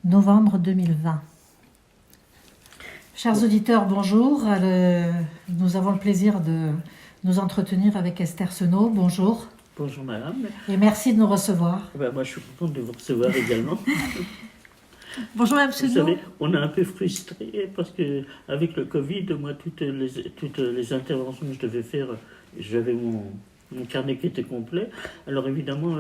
novembre 2020. Chers auditeurs, bonjour. Nous avons le plaisir de nous entretenir avec Esther Senot. Bonjour. Bonjour madame. Et merci de nous recevoir. Moi je suis contente de vous recevoir également. Bonjour madame Senot. Vous savez, on est un peu frustrés parce que avec le Covid, moi toutes les interventions que je devais faire, j'avais mon carnet qui était complet. Alors évidemment,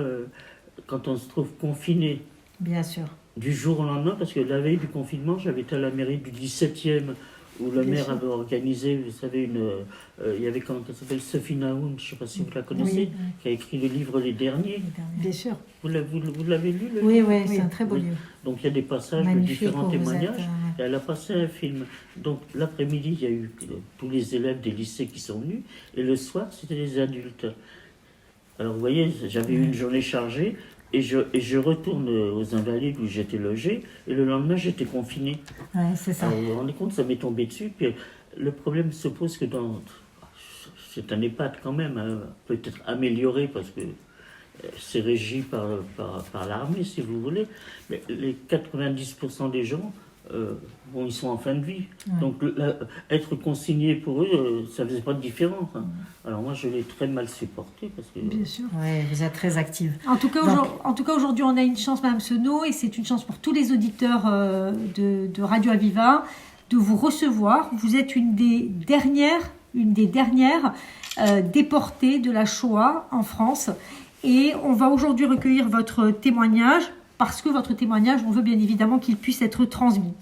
quand on se trouve confiné, bien sûr, du jour au lendemain, parce que la veille du confinement, j'avais été à la mairie du 17e où le maire avait organisé, vous savez, il y avait comment ça s'appelle, Sophie Naoum, je ne sais pas si vous la connaissez, oui. qui a écrit le livre Les Derniers. Bien sûr. Vous l'avez lu, le oui, livre? Oui, c'est un très beau livre. Donc il y a des passages magnifique, de différents témoignages, êtes, et elle a passé un film. Donc l'après-midi, il y a eu tous les élèves des lycées qui sont venus, et le soir, c'était les adultes. Alors vous voyez, j'avais eu une journée chargée, et je retourne aux Invalides où j'étais logé, et le lendemain j'étais confiné. Ouais, c'est ça. Alors, vous vous rendez compte, ça m'est tombé dessus. Puis le problème se pose que c'est un EHPAD quand même, hein, peut-être amélioré parce que c'est régi par l'armée, si vous voulez. Mais les 90% des gens, bon, ils sont en fin de vie. Ouais. Donc être consigné pour eux, ça ne faisait pas de différence. Hein. Alors moi, je l'ai très mal supporté parce que... Bien sûr. Oui, vous êtes très active. En tout cas, aujourd'hui, on a une chance, Madame Senot, et c'est une chance pour tous les auditeurs de Radio Aviva de vous recevoir. Vous êtes une des dernières déportées de la Shoah en France. Et on va aujourd'hui recueillir votre témoignage, parce que votre témoignage, on veut bien évidemment qu'il puisse être transmis.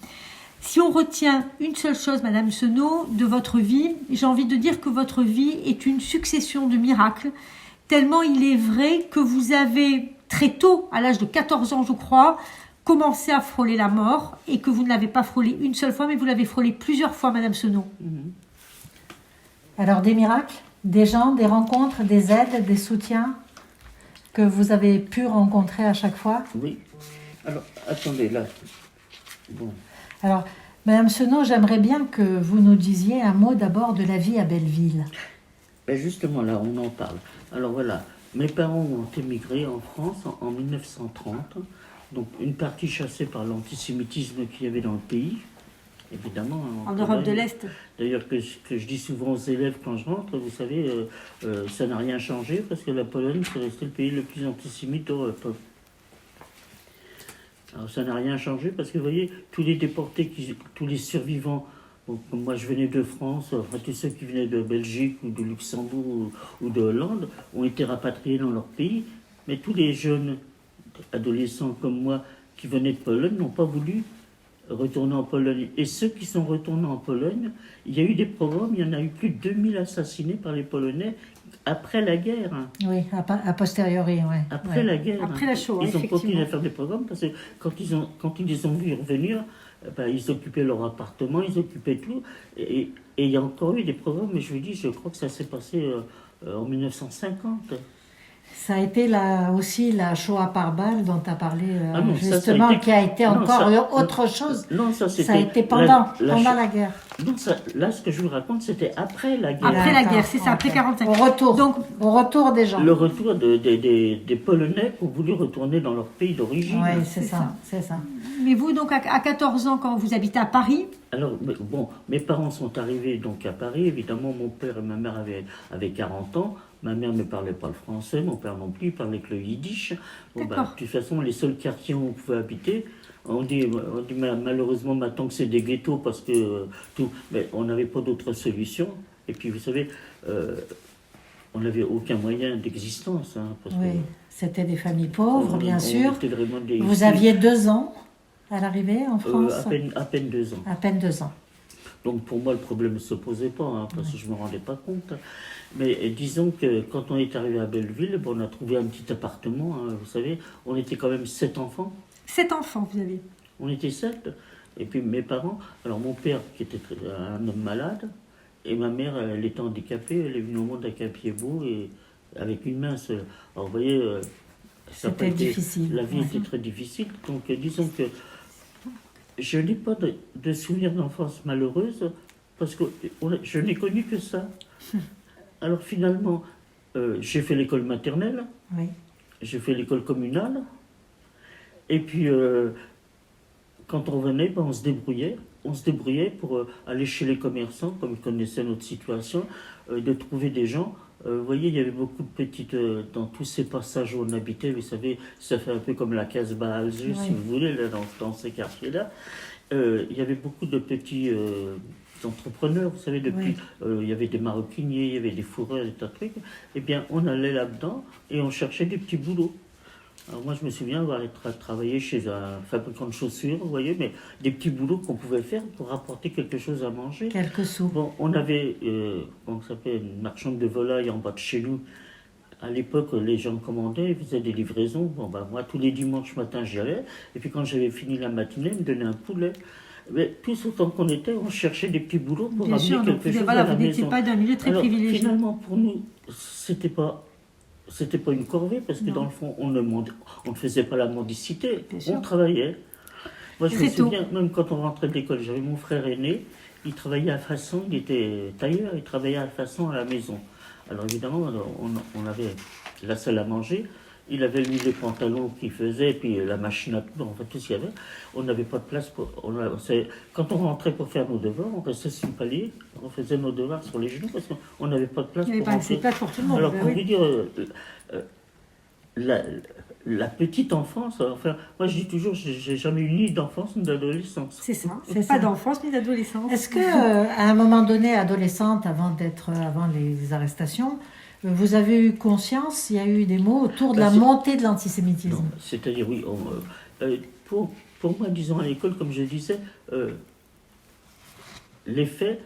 Si on retient une seule chose, Madame Senot, de votre vie, j'ai envie de dire que votre vie est une succession de miracles, tellement il est vrai que vous avez très tôt, à l'âge de 14 ans je crois, commencé à frôler la mort, et que vous ne l'avez pas frôlé une seule fois, mais vous l'avez frôlé plusieurs fois, Madame Senot. Alors des miracles, des gens, des rencontres, des aides, des soutiens que vous avez pu rencontrer à chaque fois? Oui. Alors, attendez, là. Bon. Alors, Madame Senot, j'aimerais bien que vous nous disiez un mot d'abord de la vie à Belleville. Ben justement, là, on en parle. Alors voilà, mes parents ont émigré en France en 1930. Donc, une partie chassée par l'antisémitisme qu'il y avait dans le pays, évidemment. En Europe de l'Est. D'ailleurs, que je dis souvent aux élèves quand je rentre, vous savez, ça n'a rien changé parce que la Pologne, c'est resté le pays le plus antisémite d'Europe. Alors, ça n'a rien changé parce que, vous voyez, tous les déportés, tous les survivants, bon, comme moi je venais de France, enfin, tous ceux qui venaient de Belgique ou de Luxembourg ou de Hollande, ont été rapatriés dans leur pays, mais tous les jeunes adolescents comme moi qui venaient de Pologne n'ont pas voulu retourner en Pologne. Et ceux qui sont retournés en Pologne, il y a eu des pogroms, il y en a eu plus de 2000 assassinés par les Polonais après la guerre. Oui, a posteriori, oui. Après la guerre. Après la Shoah, ils ont continué à faire des pogroms parce que quand ils les ont vus revenir, ben, ils occupaient leur appartement, ils occupaient tout. Et il y a encore eu des pogroms, mais je vous dis, je crois que ça s'est passé en 1950. Ça a été aussi la Shoah par balle dont tu as parlé non, justement, ça a été... qui a été non, encore autre chose. Non, ça a été pendant la guerre. Non, là, ce que je vous raconte, c'était après la guerre. Après la guerre, c'est ça, après 45. Au retour des gens. Le retour des Polonais qui ont voulu retourner dans leur pays d'origine. Oui, c'est ça. Mais vous, donc, à 14 ans, quand vous habitez à Paris? Alors, bon, mes parents sont arrivés donc à Paris. Évidemment, mon père et ma mère avaient 40 ans. Ma mère ne parlait pas le français, mon père non plus, il parlait que le yiddish. Bon, de toute façon, les seuls quartiers où on pouvait habiter, on dit malheureusement maintenant que c'est des ghettos parce que mais on n'avait pas d'autre solution. Et puis, vous savez, on n'avait aucun moyen d'existence. Hein, c'était des familles pauvres, bien sûr. Vous ici, aviez 2 ans à l'arrivée en France? À peine 2 ans. À peine 2 ans. Donc pour moi, le problème ne se posait pas, hein, parce que je ne me rendais pas compte. Mais disons que quand on est arrivé à Belleville, bon, on a trouvé un petit appartement, hein, vous savez, on était quand même 7 enfants. 7 enfants, vous avez? On était 7. Et puis mes parents, alors mon père qui était un homme malade, et ma mère, elle était handicapée, elle est venue au monde avec un pied beau et avec une main seule. Alors vous voyez, c'était difficile. La vie était très difficile. Donc disons que je n'ai pas de souvenirs d'enfance malheureuse parce que je n'ai connu que ça. Alors finalement, j'ai fait l'école maternelle, j'ai fait l'école communale, et puis quand on venait, ben, on se débrouillait. On se débrouillait pour aller chez les commerçants, comme ils connaissaient notre situation, de trouver des gens. Vous voyez, il y avait beaucoup de petites... dans tous ces passages où on habitait, vous savez, ça fait un peu comme la Casbah à Alger, si vous voulez, là, dans ces quartiers-là. Il y avait beaucoup de petits entrepreneurs, vous savez, il y avait des maroquiniers, il y avait des fourreurs, des tas de trucs. Eh bien, on allait là-dedans et on cherchait des petits boulots. Alors moi, je me souviens avoir travaillé chez un fabricant de chaussures, vous voyez, mais des petits boulots qu'on pouvait faire pour apporter quelque chose à manger. Quelques sous. Bon, on avait, comment ça s'appelle, une marchande de volailles en bas de chez nous. À l'époque, les gens commandaient, ils faisaient des livraisons. Bon, ben, moi, tous les dimanches matin, j'y allais. Et puis quand j'avais fini la matinée, ils me donnaient un poulet. Mais tous autant qu'on était, on cherchait des petits boulots pour amener quelque chose à la vous n'étiez maison. pas d'un milieu très Alors, privilégié. finalement, pour nous, c'était pas une corvée, parce que dans le fond, on ne faisait pas la mendicité, on travaillait. Moi, je me souviens, même quand on rentrait de l'école, j'avais mon frère aîné, il travaillait à façon, il était tailleur, il travaillait à façon à la maison. Alors évidemment, on avait la salle à manger, il avait mis les pantalons qu'il faisait, et puis la machine à coudre, en fait, tout ce qu'il y avait. On n'avait pas de place pour... quand on rentrait pour faire nos devoirs, on restait sur le palier, on faisait nos devoirs sur les genoux, parce qu'on n'avait pas de place Il n'y avait pas assez de place pour tout le monde. Alors, pour vous dire, la petite enfance, enfin, moi je dis toujours, j'ai jamais eu ni d'enfance ni d'adolescence. C'est ça, C'est pas ça. d'enfance ni d'adolescence. Est-ce que, à un moment donné, adolescente, avant les arrestations, vous avez eu conscience, il y a eu des mots autour de la montée de l'antisémitisme? Non, c'est-à-dire, oui, pour moi, disons, à l'école, comme je disais, les faits,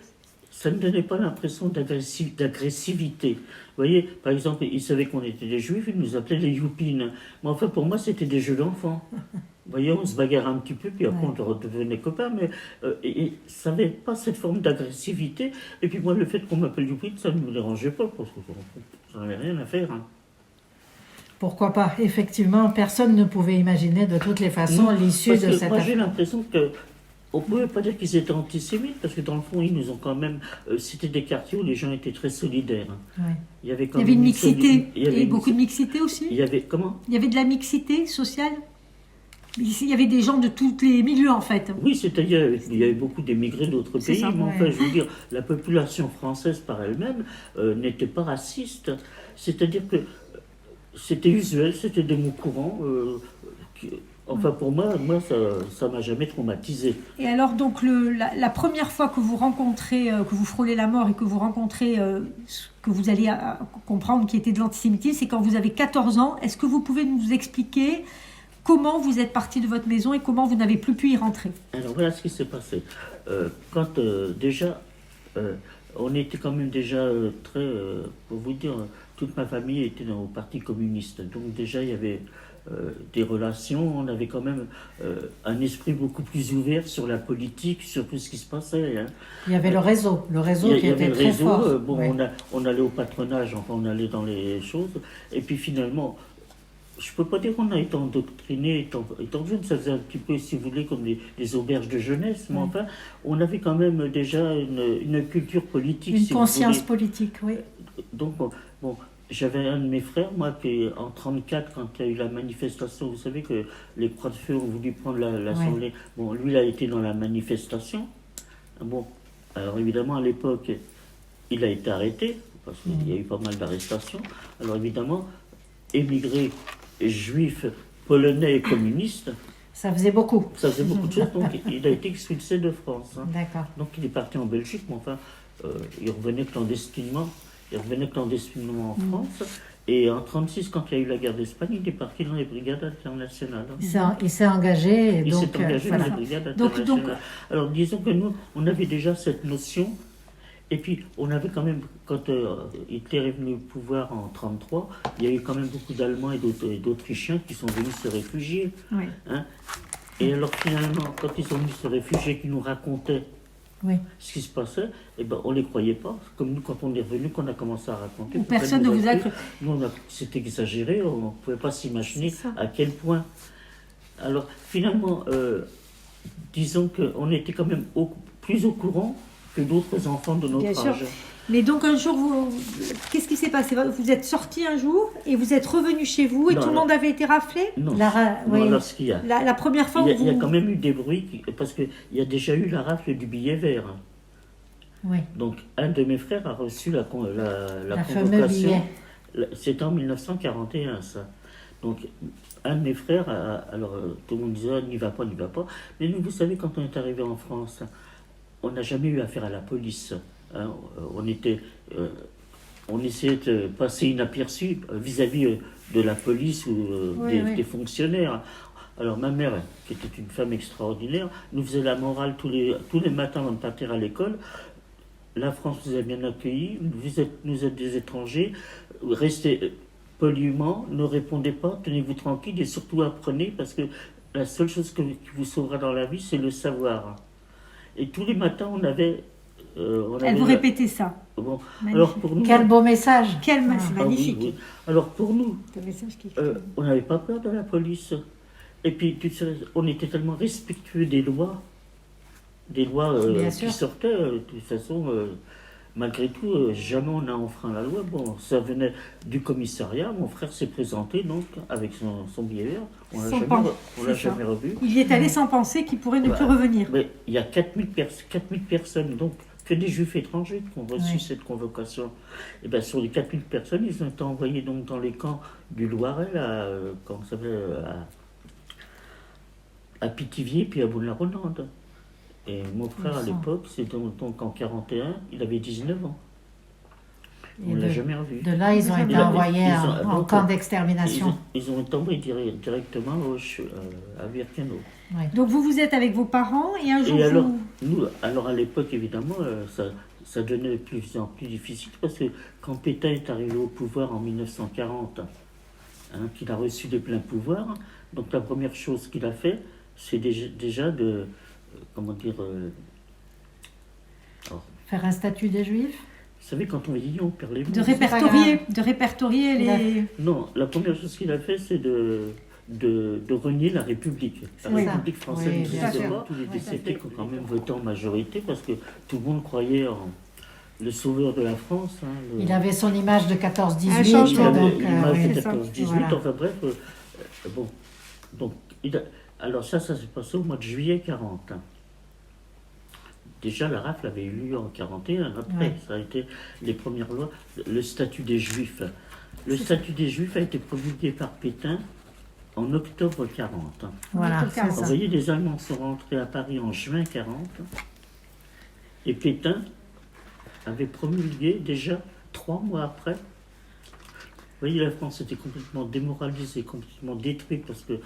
ça ne donnait pas l'impression d'agressivité. Vous voyez, par exemple, ils savaient qu'on était des juifs, ils nous appelaient les youpines. Mais enfin, pour moi, c'était des jeux d'enfants. Vous voyez, on se bagarrait un petit peu, puis après, on redevenait copains, mais ça n'avait pas cette forme d'agressivité. Et puis moi, le fait qu'on m'appelle youpine, ça ne me dérangeait pas, parce que j'en avais rien à faire. Hein. Pourquoi pas? Effectivement, personne ne pouvait imaginer de toutes les façons l'issue de cette moi, j'ai l'impression que on ne pouvait pas dire qu'ils étaient antisémites, parce que dans le fond, ils nous ont quand même... c'était des quartiers où les gens étaient très solidaires. Oui. Il y avait une mixité, et beaucoup de mixité aussi. Il y avait, comment? Il y avait de la mixité sociale. Il y avait des gens de tous les milieux, en fait. Oui, c'est-à-dire il y avait beaucoup d'émigrés d'autres pays, ça, mais enfin, je veux dire, la population française par elle-même n'était pas raciste. C'est-à-dire que c'était usuel, c'était des mots courants. Enfin, pour moi ça m'a jamais traumatisé. Et alors, donc, la première fois que vous rencontrez, que vous frôlez la mort et que vous rencontrez ce que vous allez comprendre qui était de l'antisémitisme, c'est quand vous avez 14 ans. Est-ce que vous pouvez nous expliquer comment vous êtes parti de votre maison et comment vous n'avez plus pu y rentrer? Alors, voilà ce qui s'est passé. Quand déjà, on était quand même déjà très... pour vous dire, toute ma famille était au Parti communiste. Donc déjà, il y avait... des relations, on avait quand même un esprit beaucoup plus ouvert sur la politique, sur tout ce qui se passait. Hein. Il y avait le réseau qui était très fort. On allait au patronage, enfin on allait dans les choses, et puis finalement, je ne peux pas dire qu'on a été endoctriné étant jeune, ça faisait un petit peu, si vous voulez, comme les auberges de jeunesse, mais enfin, on avait quand même déjà une culture politique. Une conscience politique, oui. Donc, bon, j'avais un de mes frères, moi, qui en 1934, quand il y a eu la manifestation, vous savez que les Croix de Feu ont voulu prendre l'Assemblée. Bon, lui, il a été dans la manifestation. Bon, alors évidemment, à l'époque, il a été arrêté, parce qu'il y a eu pas mal d'arrestations. Alors évidemment, émigré juif, polonais et communiste. Ça faisait beaucoup. Ça faisait beaucoup de choses, donc il a été expulsé de France. Hein. D'accord. Donc il est parti en Belgique, mais enfin, il revenait clandestinement. En France. Et en 1936, quand il y a eu la guerre d'Espagne, il est parti dans les brigades internationales. Il s'est engagé. Il s'est engagé dans les brigades internationales. Alors disons que nous, on avait déjà cette notion. Et puis, on avait quand même, quand Hitler est venu au pouvoir en 1933, il y a eu quand même beaucoup d'Allemands et d'Autrichiens qui sont venus se réfugier. Oui. Hein. Et alors finalement, quand ils sont venus se réfugier, qu'ils nous racontaient ce qui se passait, eh ben, on ne les croyait pas. Comme nous, quand on est revenu, qu'on a commencé à raconter. Personne ne vous a cru. Nous, c'était exagéré, on ne pouvait pas s'imaginer à quel point. Alors finalement, disons qu'on était quand même plus au courant que d'autres enfants de notre âge. Mais donc un jour, qu'est-ce qui s'est passé? Vous êtes sorti un jour et vous êtes revenu chez vous et Non, tout le monde avait été raflé? Non, La- non, oui. alors ce qu'il y a, La première fois il où y a vous... quand même eu des bruits, parce qu'il y a déjà eu la rafle du billet vert. Oui, Donc, un de mes frères a reçu la fameux convocation. billet. C'était en 1941, ça. Donc, un de mes frères, alors tout le monde disait, n'y va pas, n'y va pas. Mais nous, vous savez, quand on est arrivé en France, on n'a jamais eu affaire à la police. Hein. On essayait de passer inaperçu vis-à-vis de la police ou des fonctionnaires. Alors ma mère, qui était une femme extraordinaire, nous faisait la morale tous les matins avant de partir à l'école. La France vous a bien accueillis, nous êtes des étrangers, restez poliment, ne répondez pas, tenez-vous tranquille et surtout apprenez parce que la seule chose qui vous sauvera dans la vie, c'est le savoir. Et tous les matins, on avait... Elle vous répétait ça. Bon. Magnifique. Alors pour nous, Quel beau message. C'est Ah oui, magnifique. oui. Alors pour nous, C'est un message qui... on n'avait pas peur de la police. Et puis on était tellement respectueux des lois Bien qui sûr. sortaient. De toute façon, malgré tout, jamais on a enfreint la loi. Bon, ça venait du commissariat. Mon frère s'est présenté donc avec son billet vert. On l'a Sans jamais, pan- on l'a c'est ça. jamais revu. Il y est allé sans penser qu'il pourrait ne Bah, plus revenir. Mais il y a 4000 personnes, donc que des juifs étrangers qui ont reçu Oui. cette convocation. Et bien sur les 4000 personnes, ils ont été envoyés donc dans les camps du Loiret, là, comment ça s'appelle, à Pithiviers, puis à Boulogne-la-Rolande. Et mon frère, à Il me l'époque, c'était donc en 41, il avait 19 ans. Et On ne l'a de- jamais revu. De là, ils ont été Ils ont- envoyés ils ont- en donc, camp d'extermination. Ils ont été envoyés directement à Birkenau. Oui. Donc vous êtes avec vos parents et un jour Et alors, vous... alors à l'époque, évidemment, ça devenait de plus en plus difficile parce que quand Pétain est arrivé au pouvoir en 1940, qu'il a reçu des pleins pouvoirs, donc la première chose qu'il a fait, c'est déjà de, comment dire, Faire un statut des Juifs. vous savez, quand on dit on perd les mots. De répertorier les... Non, la première chose qu'il a fait, c'est de renier la République. La Oui. République française Oui, n'existe bien sûr. pas. Tous les Oui, décédés qui ont quand même voté en majorité parce que tout le monde croyait en le sauveur de la France. Il avait son image de 14-18. Un changement. Il avait donc, l'image oui. de c'est ça. 14-18, Voilà. enfin bref. Bon, donc, alors ça s'est passé au mois de juillet 40. Déjà, la rafle avait eu lieu en 41. Après, Ouais. ça a été les premières lois. Le statut des Juifs. Le statut des Juifs a été promulgué par Pétain en octobre 40. Voilà, Octobre c'est 40. Vous ça. voyez, les Allemands sont rentrés à Paris en juin 40. Et Pétain avait promulgué déjà 3 mois après. Vous voyez, la France était complètement démoralisée, complètement détruite parce que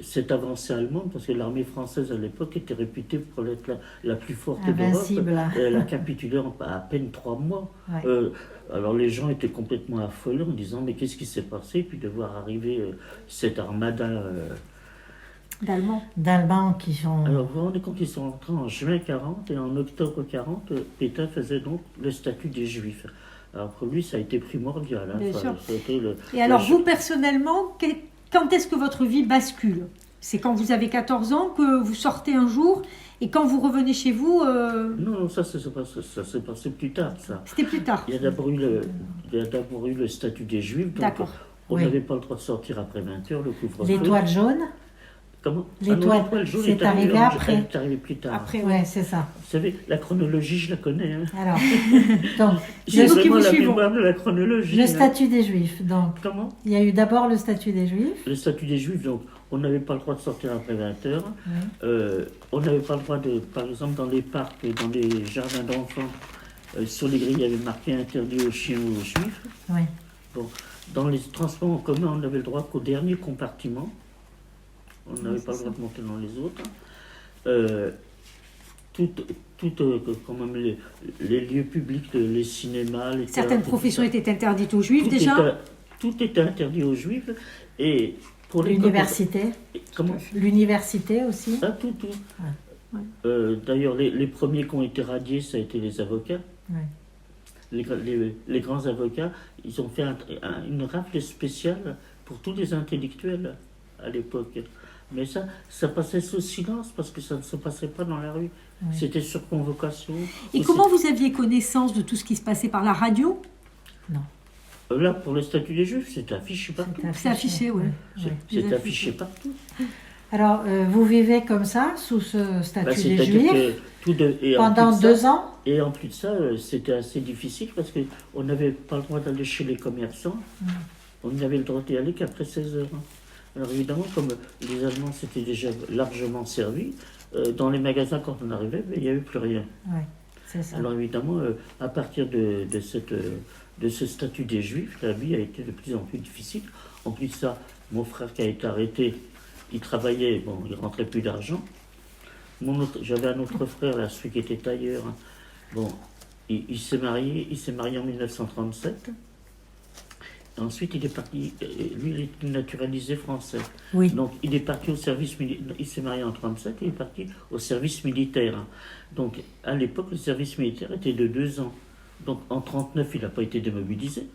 cette avancée allemande, parce que l'armée française à l'époque était réputée pour être la plus forte d'Europe. Invincible. Elle a capitulé en à peine 3 mois. Ouais. Alors les gens étaient complètement affolés en disant mais qu'est-ce qui s'est passé? Puis de voir arriver cette armada. d'Allemands. D'Allemands qui sont. Alors vous vous rendez compte qu'ils sont rentrés en juin 40 et en octobre 40, Pétain faisait donc le statut des Juifs. Alors pour lui ça a été primordial. Bien sûr. Ça a été Et alors la- vous personnellement, quand est-ce que votre vie bascule? C'est quand vous avez 14 ans que vous sortez un jour et quand vous revenez chez vous, Non, ça s'est passé plus tard, ça. c'était plus tard. Il y a d'abord eu le statut des Juifs. Donc D'accord. on Oui. n'avait pas le droit de sortir après 20h, le couvre-feu. L'étoile jaune. Comment? L'étoile, jaune c'est arrivé après. Elle est arrivée plus tard. Après, Ouais, c'est ça. Vous savez, la chronologie, je la connais. Hein. Alors, donc, J'ai nous qui vraiment vous la suivons. mémoire de la chronologie. le hein. statut des Juifs. Donc, Comment? il y a eu d'abord le statut des Juifs. Le statut des Juifs, donc, on n'avait pas le droit de sortir après 20h. Oui. On n'avait pas le droit de, par exemple, dans les parcs, dans les jardins d'enfants, sur les grilles, il y avait marqué interdit aux chiens ou aux juifs. Oui. Dans les transports en commun, on n'avait le droit qu'au dernier compartiment. On n'avait c'est pas le droit ça. de monter dans les autres. Quand même, les lieux publics, les cinémas, les Certaines théâtres, professions tout ça, étaient interdites aux juifs tout déjà. tout était interdit aux juifs. Et pour les L'université. Comment? L'université aussi. Ah, tout. Ouais. D'ailleurs, les premiers qui ont été radiés, ça a été les avocats. Ouais. Les grands avocats, ils ont fait une rafle spéciale pour tous les intellectuels à l'époque. Mais ça passait sous silence parce que ça ne se passait pas dans la rue. Oui. C'était sur convocation. Et comment vous aviez connaissance de tout ce qui se passait par la radio? Non. Là, pour le statut des Juifs, c'était affiché partout. C'est affiché, ouais. C'était affiché partout. Alors, vous vivez comme ça, sous ce statut des C'est-à-dire Juifs, et pendant en plus de 2 ça- ans. Et en plus de ça, c'était assez difficile parce qu'on n'avait pas le droit d'aller chez les commerçants. On n'avait le droit d'y aller qu'après 16 heures. Alors évidemment, comme les Allemands s'étaient déjà largement servis, dans les magasins, quand on arrivait, il n'y avait plus rien. Oui, c'est ça. Alors évidemment, à partir de ce statut des Juifs, la vie a été de plus en plus difficile. En plus de ça, mon frère qui a été arrêté, il travaillait, bon, il rentrait plus d'argent. J'avais un autre frère, là, celui qui était tailleur. Bon, il s'est marié en 1937. Et ensuite, il est parti, lui, il est naturalisé français. Oui. Donc, il est parti au service militaire. Il s'est marié en 37 et il est parti au service militaire. Donc, à l'époque, le service militaire était de 2 ans. Donc, en 39, il n'a pas été démobilisé.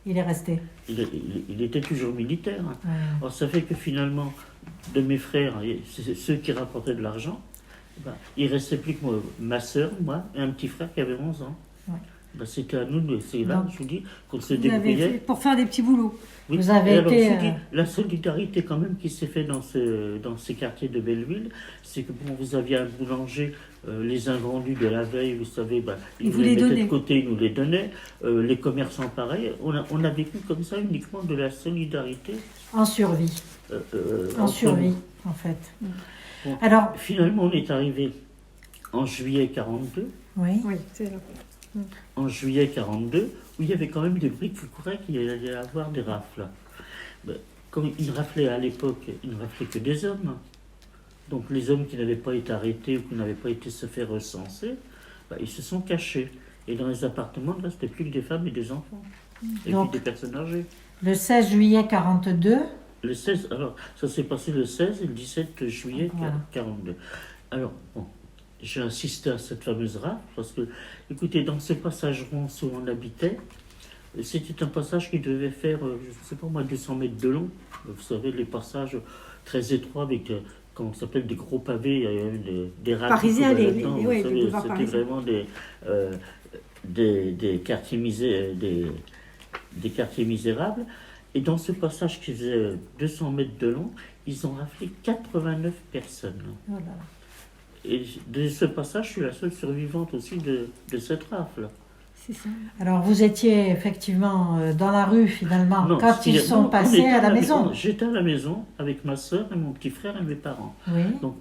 Il est resté. Il était toujours militaire. Ouais. Alors, ça fait que finalement, de mes frères, ceux qui rapportaient de l'argent, il ne restait plus que moi, ma soeur, moi, et un petit frère qui avait 11 ans. Ouais. C'était à nous, c'est là, Donc, je vous dis, qu'on se Vous avez débrouillait. fait pour faire des petits boulots. Oui. Vous avez Et alors, été, je vous dis, la solidarité quand même qui s'est faite dans ces quartiers de Belleville, c'est que bon, vous aviez un boulanger, les invendus de la veille, vous savez, Il il vous les les mettait donnait. de côté, il nous les donnait. Les commerçants, pareil. On a vécu comme ça uniquement de la solidarité. En survie. En entre survie, nous. en fait. Bon. Alors, Finalement, on est arrivé en juillet 42. oui. Oui, c'est là. En juillet 42, où il y avait quand même des bruits qui couraient qu'il y allait y avoir des rafles. Comme ils raflaient à l'époque, ils ne raflaient que des hommes. Donc les hommes qui n'avaient pas été arrêtés ou qui n'avaient pas été se faire recenser, ils se sont cachés. Et dans les appartements, là, c'était plus que des femmes et des enfants. Et Donc, puis des personnes âgées. Le 16 juillet 42, Le 16, alors, ça s'est passé le 16 et le 17 juillet Voilà. 42. Alors, bon, j'ai assisté à cette fameuse rafle parce que, écoutez, dans ce passage rond où on habitait, c'était un passage qui devait faire, je ne sais pas moi, 200 mètres de long. Vous savez, les passages très étroits avec, comment ça s'appelle, des gros pavés, des rails. Parisiens, qui couraient les- là-dedans, les- vous ouais, les savez, boulevards c'était parisiens. vraiment des quartiers des quartiers misérables. Et dans ce passage qui faisait 200 mètres de long, ils ont raflé 89 personnes. voilà. Et de ce passage, je suis la seule survivante aussi de cette rafle. C'est ça. Alors vous étiez effectivement dans la rue finalement Non, quand ils sont on passés était à la maison. J'étais à la maison avec ma soeur et mon petit frère et mes parents. Oui. Donc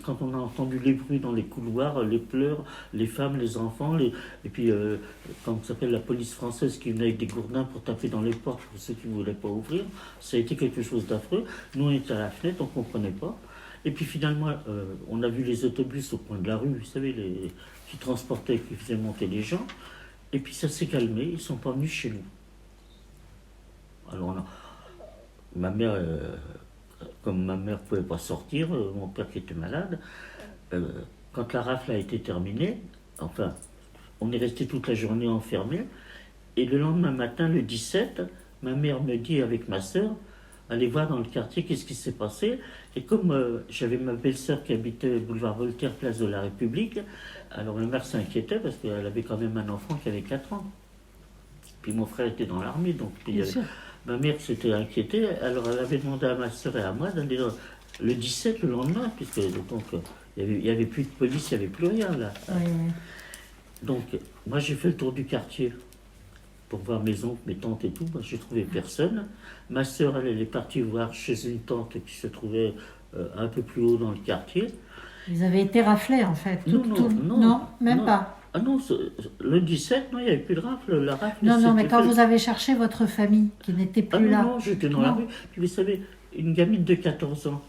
quand on a entendu les bruits dans les couloirs, les pleurs, les femmes, les enfants, et puis comment ça s'appelle, la police française qui venait avec des gourdins pour taper dans les portes pour ceux qui ne voulaient pas ouvrir, ça a été quelque chose d'affreux. Nous on était à la fenêtre, on ne comprenait pas. Et puis finalement, on a vu les autobus au coin de la rue, vous savez, qui transportaient, qui faisaient monter les gens. Et puis ça s'est calmé, ils ne sont pas venus chez nous. Alors ma mère, comme ma mère ne pouvait pas sortir, mon père qui était malade, quand la rafle a été terminée, enfin, on est resté toute la journée enfermés. Et le lendemain matin, le 17, ma mère me dit avec ma soeur, allez voir dans le quartier qu'est-ce qui s'est passé. Et comme j'avais ma belle-sœur qui habitait boulevard Voltaire, place de la République, alors ma mère s'inquiétait parce qu'elle avait quand même un enfant qui avait 4 ans. Puis mon frère était dans l'armée, donc Bien sûr. ma mère s'était inquiétée. Alors elle avait demandé à ma soeur et à moi d'aller le 17, le lendemain, puisque donc, il n'y avait plus de police, il n'y avait plus rien là. Oui, oui. Donc moi j'ai fait le tour du quartier pour voir mes oncles, mes tantes et tout. Moi, j'ai trouvé personne. Ma soeur, elle est partie voir chez une tante qui se trouvait un peu plus haut dans le quartier. Vous avez été raflés en fait. Non, Même non. pas. Ah non, le 17, non, il n'y avait plus de rafle. La rafle, Non, mais c'était quand fait. vous avez cherché votre famille qui n'était Ah plus non, là. non, j'étais dans la Non. rue. Puis vous savez, une gamine de 14 ans.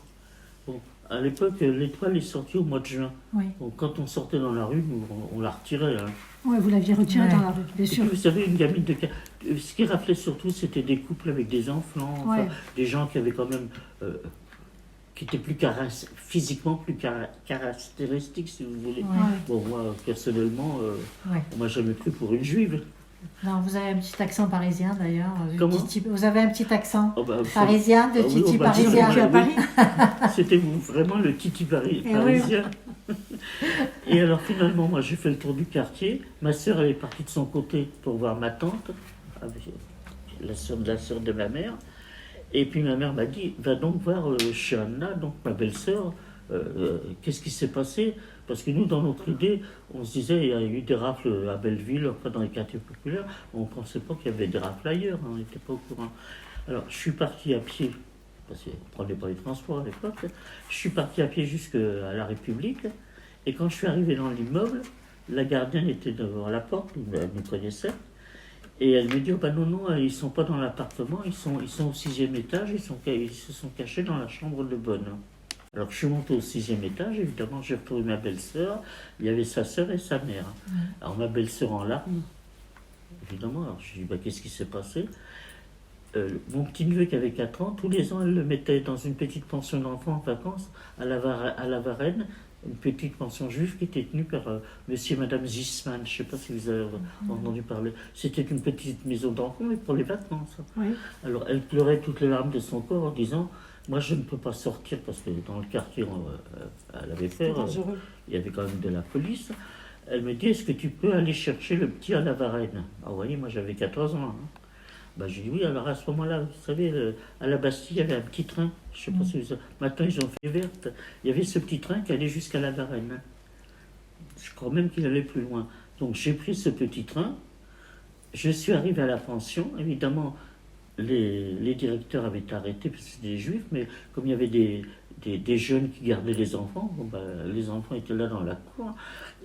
Bon, à l'époque, l'étoile est sortie au mois de juin. Oui. Donc, quand on sortait dans la rue, on la retirait. Hein. Ouais, vous l'aviez retiré Ouais. dans la rue, bien Et sûr. puis, vous savez, une gamine de... Ce qui raflait surtout, c'était des couples avec des enfants, enfin, Ouais. des gens qui avaient quand même... qui étaient plus physiquement plus caractéristiques, si vous voulez. Ouais. Ouais. Bon, moi, personnellement, Ouais. on m'a jamais pris pour une juive. Non, vous avez un petit accent parisien d'ailleurs. Comment Vous avez un petit accent Oh, bah, parisien, de Ah oui, Titi on va dire parisien. vécu à Paris. C'était vraiment le Titi parisien. Et alors finalement, moi j'ai fait le tour du quartier. Ma sœur, elle est partie de son côté pour voir ma tante, la sœur de ma mère. Et puis ma mère m'a dit, va donc voir chez Anna, donc ma belle-sœur, qu'est-ce qui s'est passé? Parce que nous, dans notre idée, on se disait, il y a eu des rafles à Belleville, enfin dans les quartiers populaires, on ne pensait pas qu'il y avait des rafles ailleurs, hein, on n'était pas au courant. Alors je suis parti à pied, parce qu'on ne prenait pas les transports à l'époque, je suis parti à pied jusqu'à la République, et quand je suis arrivé dans l'immeuble, la gardienne était devant la porte, elle me connaissait, et elle me dit, oh ben non, ils ne sont pas dans l'appartement, ils sont au 6e étage, ils se sont cachés dans la chambre de bonne. Alors je suis monté au 6e étage, évidemment j'ai retrouvé ma belle-sœur, il y avait sa sœur et sa mère. Alors ma belle-sœur en larmes, évidemment, alors je dis, bah, qu'est-ce qui s'est passé? Mon petit-neveu qui avait 4 ans, tous les ans elle le mettait dans une petite pension d'enfants en vacances à la Varenne, une petite pension juive qui était tenue par monsieur et madame Zisman, je ne sais pas si vous avez entendu parler. C'était une petite maison d'enfants, mais pour les vacances. Oui. Alors elle pleurait toutes les larmes de son corps en disant, moi je ne peux pas sortir parce que dans le quartier elle avait peur, il y avait quand même de la police. Elle me dit, est-ce que tu peux aller chercher le petit à la Varenne? Ah vous voyez, moi j'avais 14 ans. Hein. Ben, j'ai dit oui, alors à ce moment-là, vous savez, à la Bastille, il y avait un petit train. Je ne sais pas si vous... Maintenant, ils ont fait verte. Il y avait ce petit train qui allait jusqu'à la Varenne. Je crois même qu'il allait plus loin. Donc, j'ai pris ce petit train. Je suis arrivé à la pension. Évidemment, les directeurs avaient été arrêtés parce que c'était des juifs, mais comme il y avait des jeunes qui gardaient les enfants, bon, ben, les enfants étaient là dans la cour.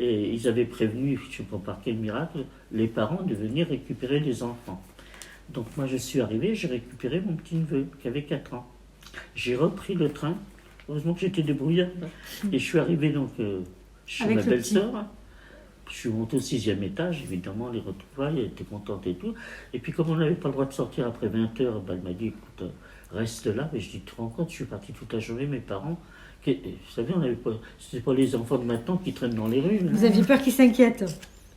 Et ils avaient prévenu, je ne sais pas par quel miracle, les parents de venir récupérer les enfants. Donc moi je suis arrivé, j'ai récupéré mon petit-neveu qui avait 4 ans. J'ai repris le train, heureusement que j'étais débrouillard, et je suis arrivé donc chez Avec ma le belle-sœur. Je suis monté au 6e étage, évidemment, les retrouvailles, elle était contente et tout. Et puis comme on n'avait pas le droit de sortir après 20h, ben, elle m'a dit, écoute, reste là. Et je dis, tu te rends compte, je suis parti toute la journée, mes parents, vous savez, c'était pas les enfants de maintenant qui traînent dans les rues. Vous aviez peur qu'ils s'inquiètent.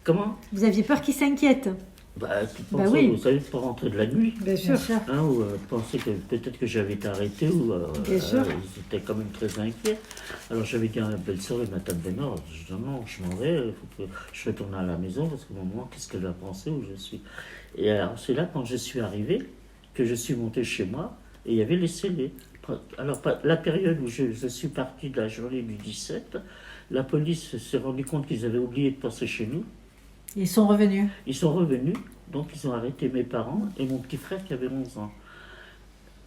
Comment? Vous aviviez peur qu'ils s'inquiètent. Tu Bah penses, oui. vous savez, pas rentrer de la nuit. Bien sûr. Hein, ou penser que peut-être que j'avais été arrêté, ou Bien sûr. ils étaient quand même très inquiets. Alors j'avais dit à ma belle-sœur et ma tante Bénard, je dis non, je m'en vais, il faut que je retourne à la maison parce que maman, qu'est-ce qu'elle va penser où je suis? Et alors c'est là, quand je suis arrivé, que je suis monté chez moi et il y avait les scellés. Alors la période où je suis parti de la journée du 17, la police s'est rendue compte qu'ils avaient oublié de passer chez nous. Ils sont revenus. Ils sont revenus, donc ils ont arrêté mes parents et mon petit frère qui avait 11 ans.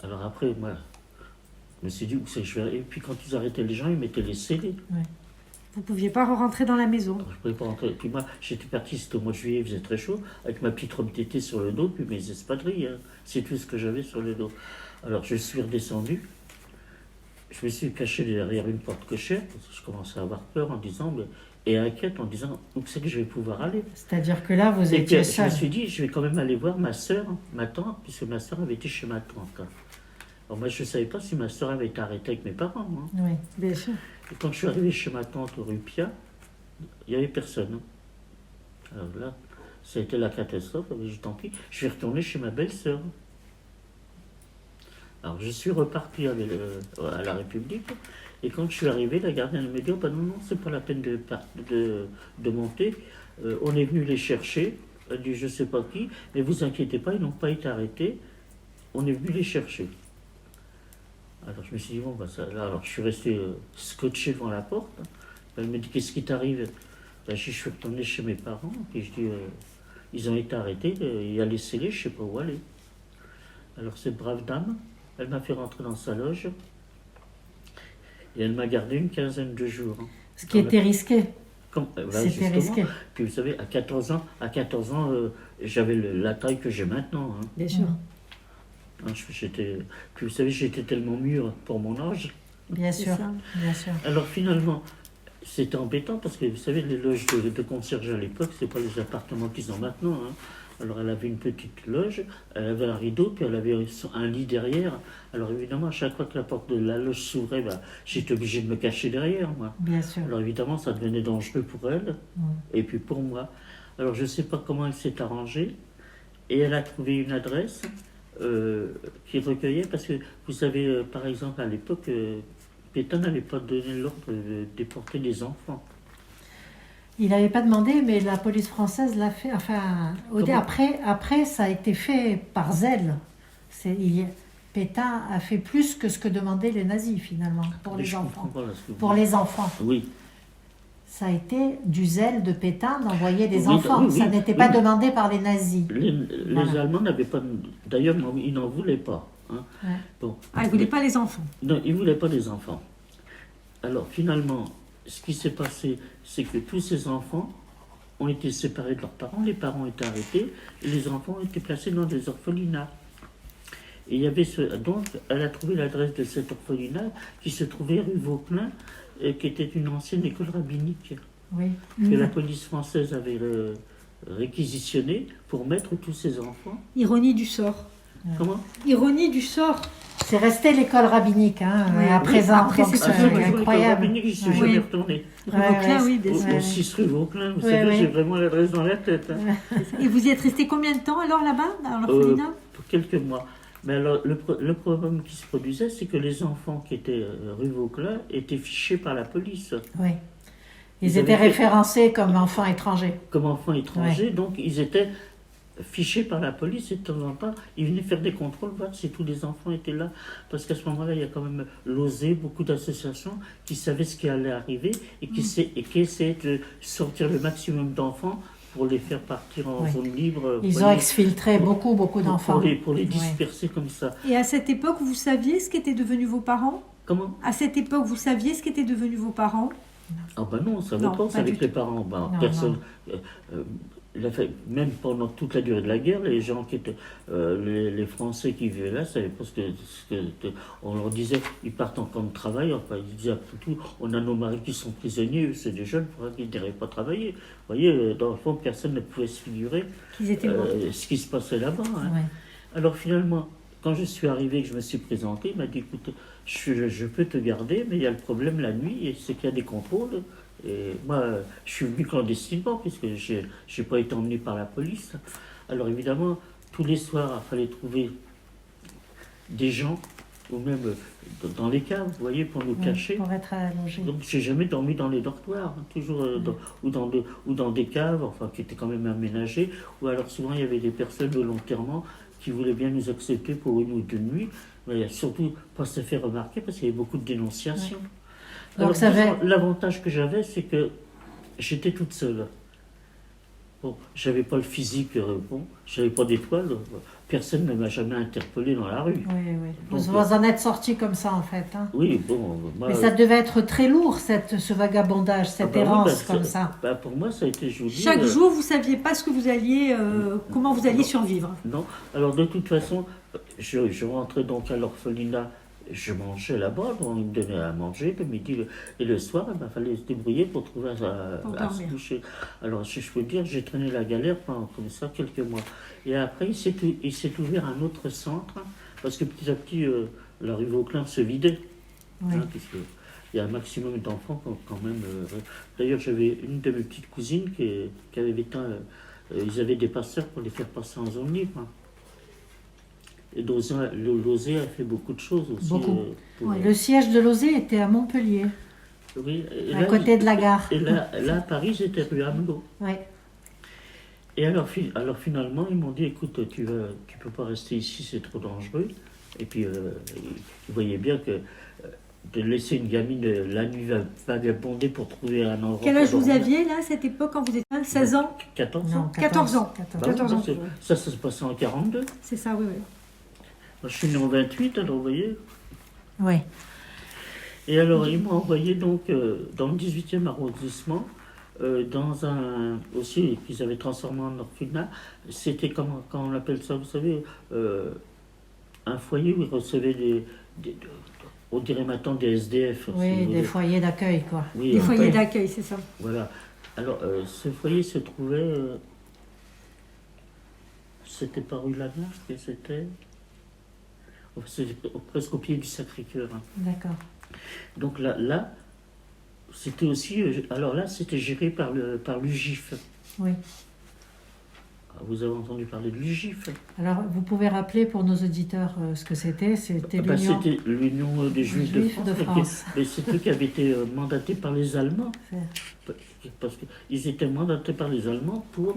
Alors après, moi, je me suis dit, où c'est que je vais... Et puis quand ils arrêtaient les gens, ils mettaient les scellés. Ouais. Vous ne pouviez pas rentrer dans la maison. Alors, je ne pouvais pas rentrer. Et puis moi, j'étais parti, c'était au mois de juillet, il faisait très chaud, avec ma petite robe d'été sur le dos, puis mes espadrilles. Hein. C'est tout ce que j'avais sur le dos. Alors je suis redescendu. Je me suis caché derrière une porte cochère, parce que je commençais à avoir peur en disant... Et inquiète en disant où c'est que je vais pouvoir aller. C'est-à-dire que là, vous Et puis étiez je seul. me suis dit, je vais quand même aller voir ma soeur, ma tante, puisque ma soeur avait été chez ma tante. Alors moi, je ne savais pas si ma soeur avait été arrêtée avec mes parents. Hein. Oui. Bien sûr. Et quand je suis arrivé chez ma tante rue Pia, il n'y avait personne. Alors là, ça a été la catastrophe. J'ai dit, tant pis, je vais retourner chez ma belle-sœur. Alors je suis reparti à la République. Et quand je suis arrivé, la gardienne me dit, oh, ben non, c'est pas la peine de monter. On est venu les chercher. Elle dit, je sais pas qui, mais vous inquiétez pas, ils n'ont pas été arrêtés. On est venu les chercher. Alors je me suis dit, bon, ben ça, là, alors je suis resté scotché devant la porte. Elle me dit, qu'est-ce qui t'arrive? Ben, je suis retourné chez mes parents, puis je dis, ils ont été arrêtés, il y a les scellés, je sais pas où aller. Alors cette brave dame, elle m'a fait rentrer dans sa loge. Et elle m'a gardé une quinzaine de jours. Hein. Ce qui était risqué. C'était risqué. Puis vous savez, à 14 ans, j'avais la taille que j'ai maintenant. Hein. Bien sûr. Hein, puis vous savez, j'étais tellement mûr pour mon âge. Bien C'est sûr. ça. Bien sûr. Alors finalement, c'était embêtant parce que vous savez, les loges de concierge à l'époque, c'est pas les appartements qu'ils ont maintenant. Hein. Alors elle avait une petite loge, elle avait un rideau, puis elle avait un lit derrière. Alors évidemment, à chaque fois que la porte de la loge s'ouvrait, j'étais obligé de me cacher derrière, moi. Bien sûr. Alors évidemment, ça devenait dangereux pour elle, et puis pour moi. Alors je ne sais pas comment elle s'est arrangée. Et elle a trouvé une adresse qui recueillait, parce que vous savez, par exemple, à l'époque, Pétain n'avait pas donné l'ordre de déporter les enfants. Il n'avait pas demandé, mais la police française l'a fait. Enfin, après, ça a été fait par zèle. Pétain a fait plus que ce que demandaient les nazis, finalement, pour les enfants. Pour les enfants. Oui. Ça a été du zèle de Pétain d'envoyer des Oui, enfants. oui, Ça oui, n'était oui. pas demandé par les nazis. Les Allemands n'avaient pas... D'ailleurs, ils n'en voulaient pas. Hein. Ouais. Bon. Ah, ils ne voulaient pas les enfants. Non, ils ne voulaient pas les enfants. Alors, finalement, ce qui s'est passé, c'est que tous ces enfants ont été séparés de leurs parents, les parents ont été arrêtés, et les enfants ont été placés dans des orphelinats. Et il y avait donc, elle a trouvé l'adresse de cet orphelinat qui se trouvait rue Vauquelin, qui était une ancienne école rabbinique Oui. que la police française avait réquisitionnée pour mettre tous ces enfants. Ironie du sort. Comment? Ironie du sort. C'est resté l'école rabbinique, hein, Oui, à présent. après, donc c'est c'est ça, incroyable. Je suis Ouais. jamais Oui. retourné. Rue Vauquelin, oui, bien sûr. Au 6 rue Vauquelin, vous Ouais, savez, ouais. j'ai vraiment l'adresse dans la tête. Hein. Et vous y êtes resté combien de temps alors là-bas, dans l'orphelinat? Pour quelques mois. Mais alors, le problème qui se produisait, c'est que les enfants qui étaient rue Vauquelin étaient fichés par la police Oui. Ils Ils étaient avaient fait- référencés comme enfants étrangers. comme enfants étrangers, donc ils étaient fichés par la police et de temps en temps, ils venaient faire des contrôles, voir si tous les enfants étaient là. Parce qu'à ce moment-là, il y a quand même l'OSE, beaucoup d'associations qui savaient ce qui allait arriver et qui essayaient de sortir le maximum d'enfants pour les faire partir en Oui. zone libre. Ils ont voyez, exfiltré beaucoup d'enfants. pour les Ouais. disperser comme ça. Et à cette époque, vous saviez ce qu'étaient devenus vos parents? Comment? À cette époque, vous saviez ce qu'étaient devenus vos parents? Ah ben non, on ne savait Non, pas, on pas savait du que les parents, ben, Non, personne... même pendant toute la durée de la guerre, les gens qui étaient... les Français qui vivaient là, savaient pas on leur disait, ils partent en camp de travail, enfin, ils disaient après tout, on a nos maris qui sont prisonniers, c'est des jeunes qui n'iraient pas travailler. Vous voyez, dans le fond, personne ne pouvait se figurer Qu'ils étaient morts. ce qui se passait là-bas. Hein. Ouais. Alors finalement, quand je suis arrivé, que je me suis présenté, il m'a dit, écoute, je peux te garder, mais il y a le problème la nuit, c'est qu'il y a des contrôles. Et moi, je suis venu clandestinement, puisque je n'ai pas été emmené par la police. Alors évidemment, tous les soirs, il fallait trouver des gens, ou même dans les caves, vous voyez, pour nous Oui, cacher. pour être allongé. Donc j'ai jamais dormi dans les dortoirs, hein, toujours ou dans des caves, enfin qui étaient quand même aménagées, ou alors souvent il y avait des personnes volontairement qui voulaient bien nous accepter pour une ou deux nuits, mais surtout pas se faire remarquer parce qu'il y avait beaucoup de dénonciations. Donc, Alors ça fait- l'avantage que j'avais, c'est que j'étais toute seule. Bon, j'avais pas le physique, bon, j'avais pas d'étoile, personne ne m'a jamais interpellé dans la rue. Oui, oui. Donc, Vous en êtes sorti comme ça, en fait. Hein. Oui, bon, moi, Mais ça devait être très lourd, ce vagabondage, cette oui, errance bah, comme ça. bah, pour moi, ça a été joli. Chaque jour, vous saviez pas ce que vous alliez, comment vous alliez survivre. Non, alors de toute façon, je rentrais donc à l'orphelinat, je mangeais là-bas, on me donnait à manger le midi et le soir, il fallait se débrouiller pour trouver à se dormir. coucher. Alors si je peux dire, j'ai traîné la galère pendant comme ça quelques mois. Et après, il s'est ouvert un autre centre, parce que petit à petit, la rue Vauquelin se vidait. Oui. Hein, puisque il y a un maximum d'enfants quand même. D'ailleurs, j'avais une de mes petites cousines qui avait été... ils avaient des passeurs pour les faire passer en zone libre. Hein. Et l'OSE a fait beaucoup de choses aussi. Beaucoup. Le siège de l'OSE était à Montpellier, Oui, et à là, côté de la gare. Et là, à Paris, j'étais rue Amelot. Oui. Et alors finalement, ils m'ont dit, écoute, tu peux pas rester ici, c'est trop dangereux. Et puis, ils voyaient bien que de laisser une gamine la nuit vagabonder pour trouver un endroit. Quel âge pour vous dormir. aviez là à cette époque quand vous étiez 16 ans? 14 Non, ans. 14 ans. 14. Bah oui, 14 ans. parce que ça se passait en 42. Moi, C'est ça, oui, oui. je suis né en 28, alors vous voyez. Oui. Et alors, ils m'ont envoyé donc dans le 18e arrondissement, dans un. Aussi, qu'ils avaient transformé en orphelinat. C'était comment on appelle ça, vous savez, un foyer où ils recevaient on dirait maintenant des SDF. si vous Oui, voulez. des foyers d'accueil, quoi. Oui, Des un foyers peu. d'accueil, c'est ça. Voilà. Alors, ce foyer se trouvait. C'était par rue Lamarche que c'était. Enfin, c'était presque au pied du Sacré-Cœur. Hein. D'accord. Donc là c'était aussi. Alors là, c'était géré par l'UGIF. Oui. Vous avez entendu parler de l'UGIF? Alors, vous pouvez rappeler pour nos auditeurs ce que c'était. C'était l'Union C'était l'Union des Juifs de France. Mais c'est eux qui avaient été mandatés par les Allemands. Parce qu'ils étaient mandatés par les Allemands pour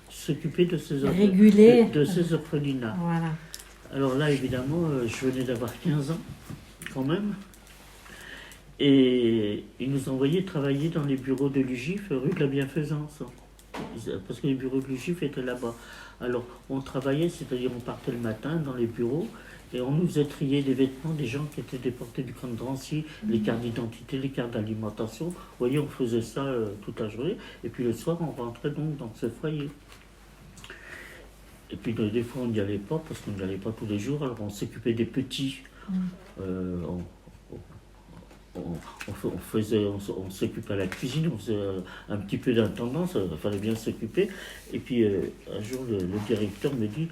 s'occuper de ces réguler de ces orphelinats. Voilà. Alors là, évidemment, je venais d'avoir 15 ans, quand même. Et ils nous envoyaient travailler dans les bureaux de l'UGIF, rue de la Bienfaisance. Parce que les bureaux de l'UGIF étaient là-bas. Alors, on travaillait, c'est-à-dire on partait le matin dans les bureaux et on nous faisait trier les vêtements des gens qui étaient déportés du camp de Drancy, les cartes d'identité, les cartes d'alimentation. Vous voyez, on faisait ça toute la journée. Et puis le soir, on rentrait donc dans ce foyer. Et puis des fois, on n'y allait pas, parce qu'on n'y allait pas tous les jours. Alors, on s'occupait des petits. On s'occupait à la cuisine, on faisait un petit peu d'intendance, il fallait bien s'occuper. Et puis un jour, le directeur me dit,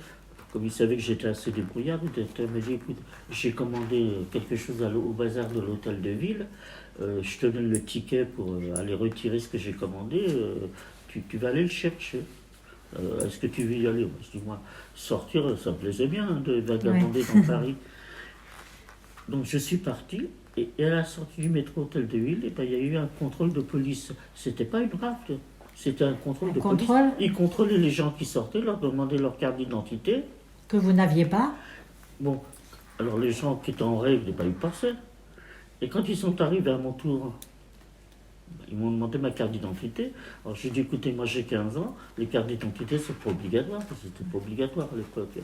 comme il savait que j'étais assez débrouillard, le directeur me dit, écoute, j'ai commandé quelque chose au bazar de l'hôtel de ville, je te donne le ticket pour aller retirer ce que j'ai commandé, tu vas aller le chercher. Est-ce que tu veux y aller? Je dis, moi, sortir, ça me plaisait bien de vagabonder dans Paris. Donc je suis parti. Et à la sortie du métro Hôtel de Ville, et ben, il y a eu un contrôle de police. C'était pas une rafle, c'était un contrôle de police. Ils contrôlaient les gens qui sortaient, leur demandaient leur carte d'identité. Que vous n'aviez pas? Bon, alors les gens qui étaient en règle, eh ben, ils passaient. Et quand ils sont arrivés à mon tour, ils m'ont demandé ma carte d'identité. Alors j'ai dit, écoutez, moi j'ai 15 ans, les cartes d'identité c'est pas obligatoire, parce que c'était pas obligatoire à l'époque.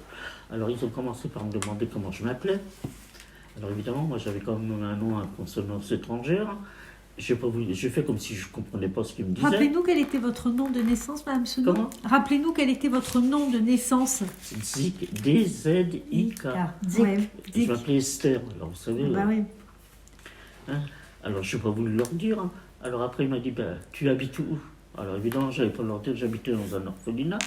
Alors ils ont commencé par me demander comment je m'appelais. Alors évidemment, moi j'avais quand même un nom à consonance étrangère. J'ai fait comme si je ne comprenais pas ce qu'ils me disaient. Rappelez-nous quel était votre nom de naissance, Madame Senon. Comment? Rappelez-nous quel était votre nom de naissance. Zik, D-Z-I-K. Ouais, je m'appelais Esther, alors vous savez. Bah oui. Hein? Alors je n'ai pas voulu leur dire. Hein. Alors après il m'a dit, ben, tu habites où? Alors évidemment, je n'avais pas leur dire, j'habitais dans un orphelinat.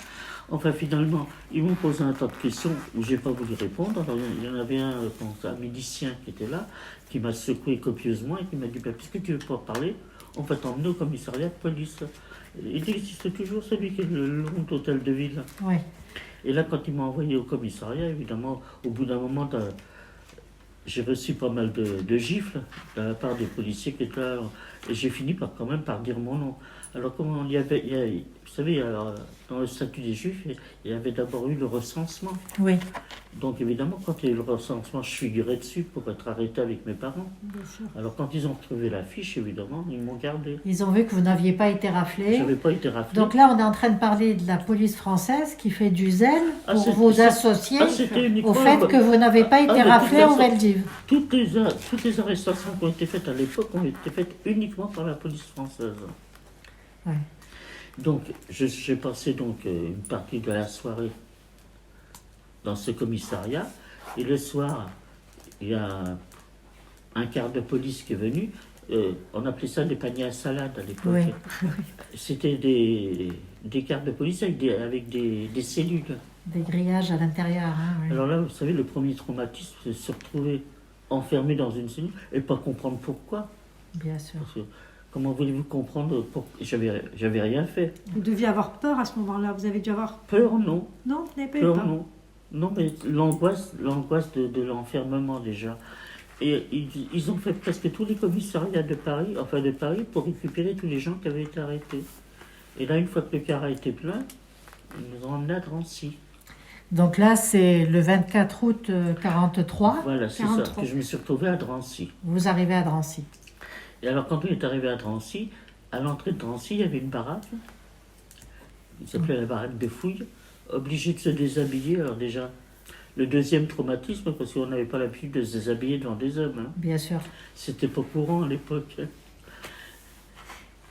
Enfin finalement, ils m'ont posé un tas de questions où je n'ai pas voulu répondre. Alors il y en avait un milicien qui était là, qui m'a secoué copieusement et qui m'a dit, ben, puisque tu ne veux pas parler, on va t'emmener au commissariat de police. Il existe toujours celui qui est le long d'hôtel de ville. Oui. Et là, quand ils m'ont envoyé au commissariat, évidemment, au bout d'un moment, j'ai reçu pas mal de gifles de la part des policiers qui étaient là. Et j'ai fini quand même par dire mon nom. Alors, comment vous savez, alors, dans le statut des Juifs, il y avait d'abord eu le recensement. Oui. Donc, évidemment, quand il y a eu le recensement, je figurais dessus pour être arrêté avec mes parents. Bien sûr. Alors, quand ils ont retrouvé la fiche, évidemment, ils m'ont gardé. Ils ont vu que vous n'aviez pas été raflé. Je n'avais pas été raflé. Donc là, on est en train de parler de la police française qui fait du zèle pour vous associer au fait que vous n'avez pas été raflé au Veldiv. Toutes les arrestations qui ont été faites à l'époque ont été faites uniquement par la police française. Ouais. Donc, j'ai passé donc une partie de la soirée dans ce commissariat. Et le soir, il y a un quart de police qui est venu. On appelait ça des paniers à salade à l'époque. Oui. C'était des quarts de police avec des cellules. Des grillages à l'intérieur. Hein, oui. Alors là, vous savez, le premier traumatisme, c'est de se retrouver enfermé dans une cellule et pas comprendre pourquoi. Bien sûr. Parce que, comment voulez-vous comprendre pourquoi? J'avais rien fait. Vous deviez avoir peur à ce moment-là. Vous avez dû avoir... Peur, non. Non, vous n'avez pas eu Peur, peur. non. Non, mais l'angoisse de l'enfermement déjà. Et ils ont fait presque tous les commissariats de Paris, pour récupérer tous les gens qui avaient été arrêtés. Et là, une fois que le car a été plein, ils nous ont emmenés à Drancy. Donc là, c'est le 24 août 43. Voilà, c'est ça, que je me suis retrouvé à Drancy. Vous arrivez à Drancy. Et alors, quand on est arrivé à Drancy, à l'entrée de Drancy, il y avait une baraque. Il s'appelait la baraque de fouille. Obligé de se déshabiller. Alors déjà, le deuxième traumatisme, parce qu'on n'avait pas l'habitude de se déshabiller devant des hommes. Hein. Bien sûr. C'était pas courant à l'époque.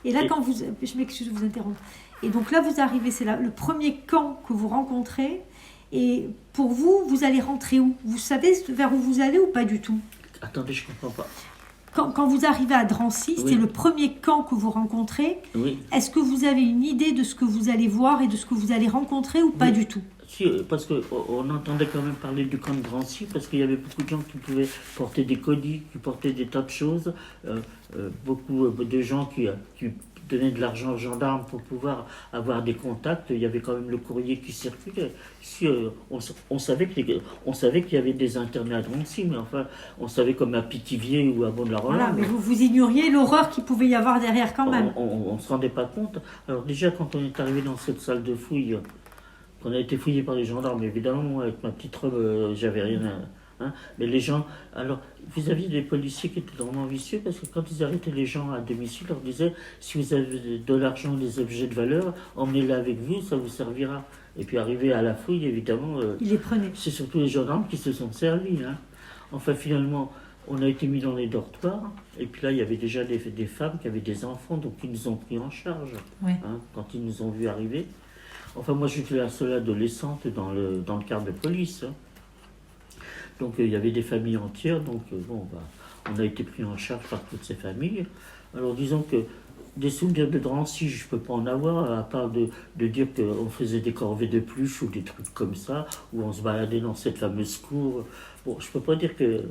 Et là, quand vous... Je m'excuse de vous interrompre. Et donc là, vous arrivez, c'est là, le premier camp que vous rencontrez. Et pour vous, vous allez rentrer où? Vous savez vers où vous allez ou pas du tout? Attendez, je comprends pas. Quand vous arrivez à Drancy, Oui. c'est le premier camp que vous rencontrez. Oui. Est-ce que vous avez une idée de ce que vous allez voir et de ce que vous allez rencontrer ou pas Oui. du tout? Si, parce qu'on entendait quand même parler du camp de Drancy, parce qu'il y avait beaucoup de gens qui pouvaient porter des colis, qui portaient des tas de choses, beaucoup de gens qui donner de l'argent aux gendarmes pour pouvoir avoir des contacts. Il y avait quand même le courrier qui circulait. Si, on savait qu'il y avait des internats à Drancy, mais enfin, on savait comme à Pithiviers ou à Beaune-la-Rolande. Voilà, mais vous ignoriez l'horreur qu'il pouvait y avoir derrière quand même. On ne se rendait pas compte. Alors déjà, quand on est arrivé dans cette salle de fouille, qu'on a été fouillé par les gendarmes, évidemment, moi, avec ma petite robe, j'avais rien à... Hein, mais les gens... Alors, vous aviez des policiers qui étaient vraiment vicieux, parce que quand ils arrêtaient les gens à domicile, ils leur disaient, si vous avez de l'argent, des objets de valeur, emmenez-les avec vous, ça vous servira. Et puis, arrivé à la fouille, évidemment... Ils les prenaient. C'est surtout les gendarmes qui se sont servis. Hein. Enfin, finalement, on a été mis dans les dortoirs, et puis là, il y avait déjà des femmes qui avaient des enfants, donc ils nous ont pris en charge, Oui. hein, quand ils nous ont vus arriver. Enfin, moi, j'étais la seule adolescente dans le quart de police. Hein. Donc, il y avait des familles entières, donc on a été pris en charge par toutes ces familles. Alors, disons que des souvenirs de Drancy, je ne peux pas en avoir, à part de dire qu'on faisait des corvées de pluche ou des trucs comme ça, où on se baladait dans cette fameuse cour. Bon, je ne peux pas dire que...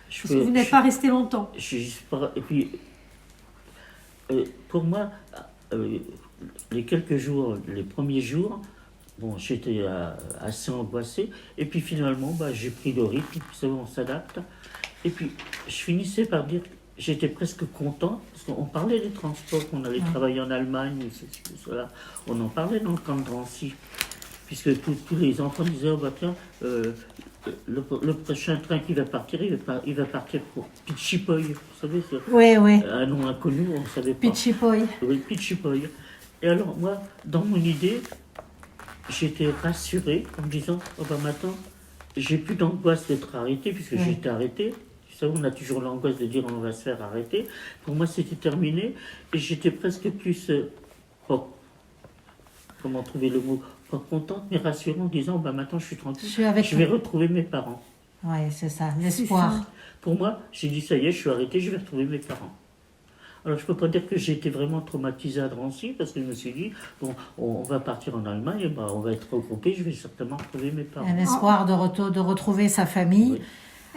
Parce que vous n'êtes pas resté longtemps. Et puis, pour moi, les quelques jours, les premiers jours, bon, j'étais assez angoissé. Et puis finalement, j'ai pris le rythme, vous savez, on s'adapte. Et puis, je finissais par dire, j'étais presque content, parce qu'on parlait des transports, qu'on allait travailler en Allemagne, cela. On en parlait dans le camp de Drancy. Puisque tous les enfants disaient, oh, tiens, le prochain train qui va partir, il va partir pour Pichipoy. Vous savez, c'est Oui. un nom inconnu, on ne savait pas. Pichipoy. Oui, Pichipoy. Et alors, moi, dans mon idée, j'étais rassuré en me disant, oh maintenant, j'ai plus d'angoisse d'être arrêté, puisque j'étais arrêté. Vous savez, on a toujours l'angoisse de dire on va se faire arrêter. Pour moi, c'était terminé. Et j'étais presque plus, comment trouver le mot, pas contente, mais rassurée en disant, maintenant, je suis tranquille. Je vais retrouver mes parents. Oui, c'est ça, l'espoir. Pour moi, j'ai dit, ça y est, je suis arrêté, je vais retrouver mes parents. Alors, je ne peux pas dire que j'ai été vraiment traumatisé à Drancy, parce que je me suis dit, bon, on va partir en Allemagne, et on va être regroupés, je vais certainement retrouver mes parents. Un espoir de retrouver sa famille. Oui.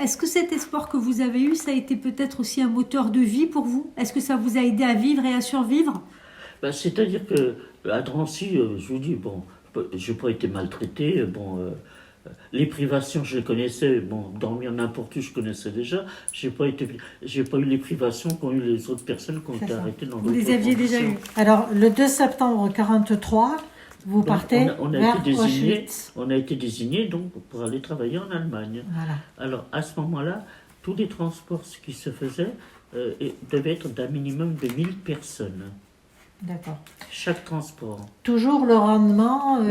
Est-ce que cet espoir que vous avez eu, ça a été peut-être aussi un moteur de vie pour vous? Est-ce que ça vous a aidé à vivre et à survivre? C'est-à-dire que à Drancy, je vous dis, bon, je n'ai pas été maltraité, les privations, je les connaissais, dormir n'importe où, je connaissais déjà. J'ai pas eu les privations qu'ont eu les autres personnes qui ont été arrêtées dans Vous les aviez déjà eues. Alors, le 2 septembre 1943, vous partez vers Auschwitz. On a été désignés donc pour aller travailler en Allemagne. Voilà. Alors, à ce moment-là, tous les transports qui se faisaient devaient être d'un minimum de 1000 personnes. D'accord. Chaque transport. Toujours le rendement, à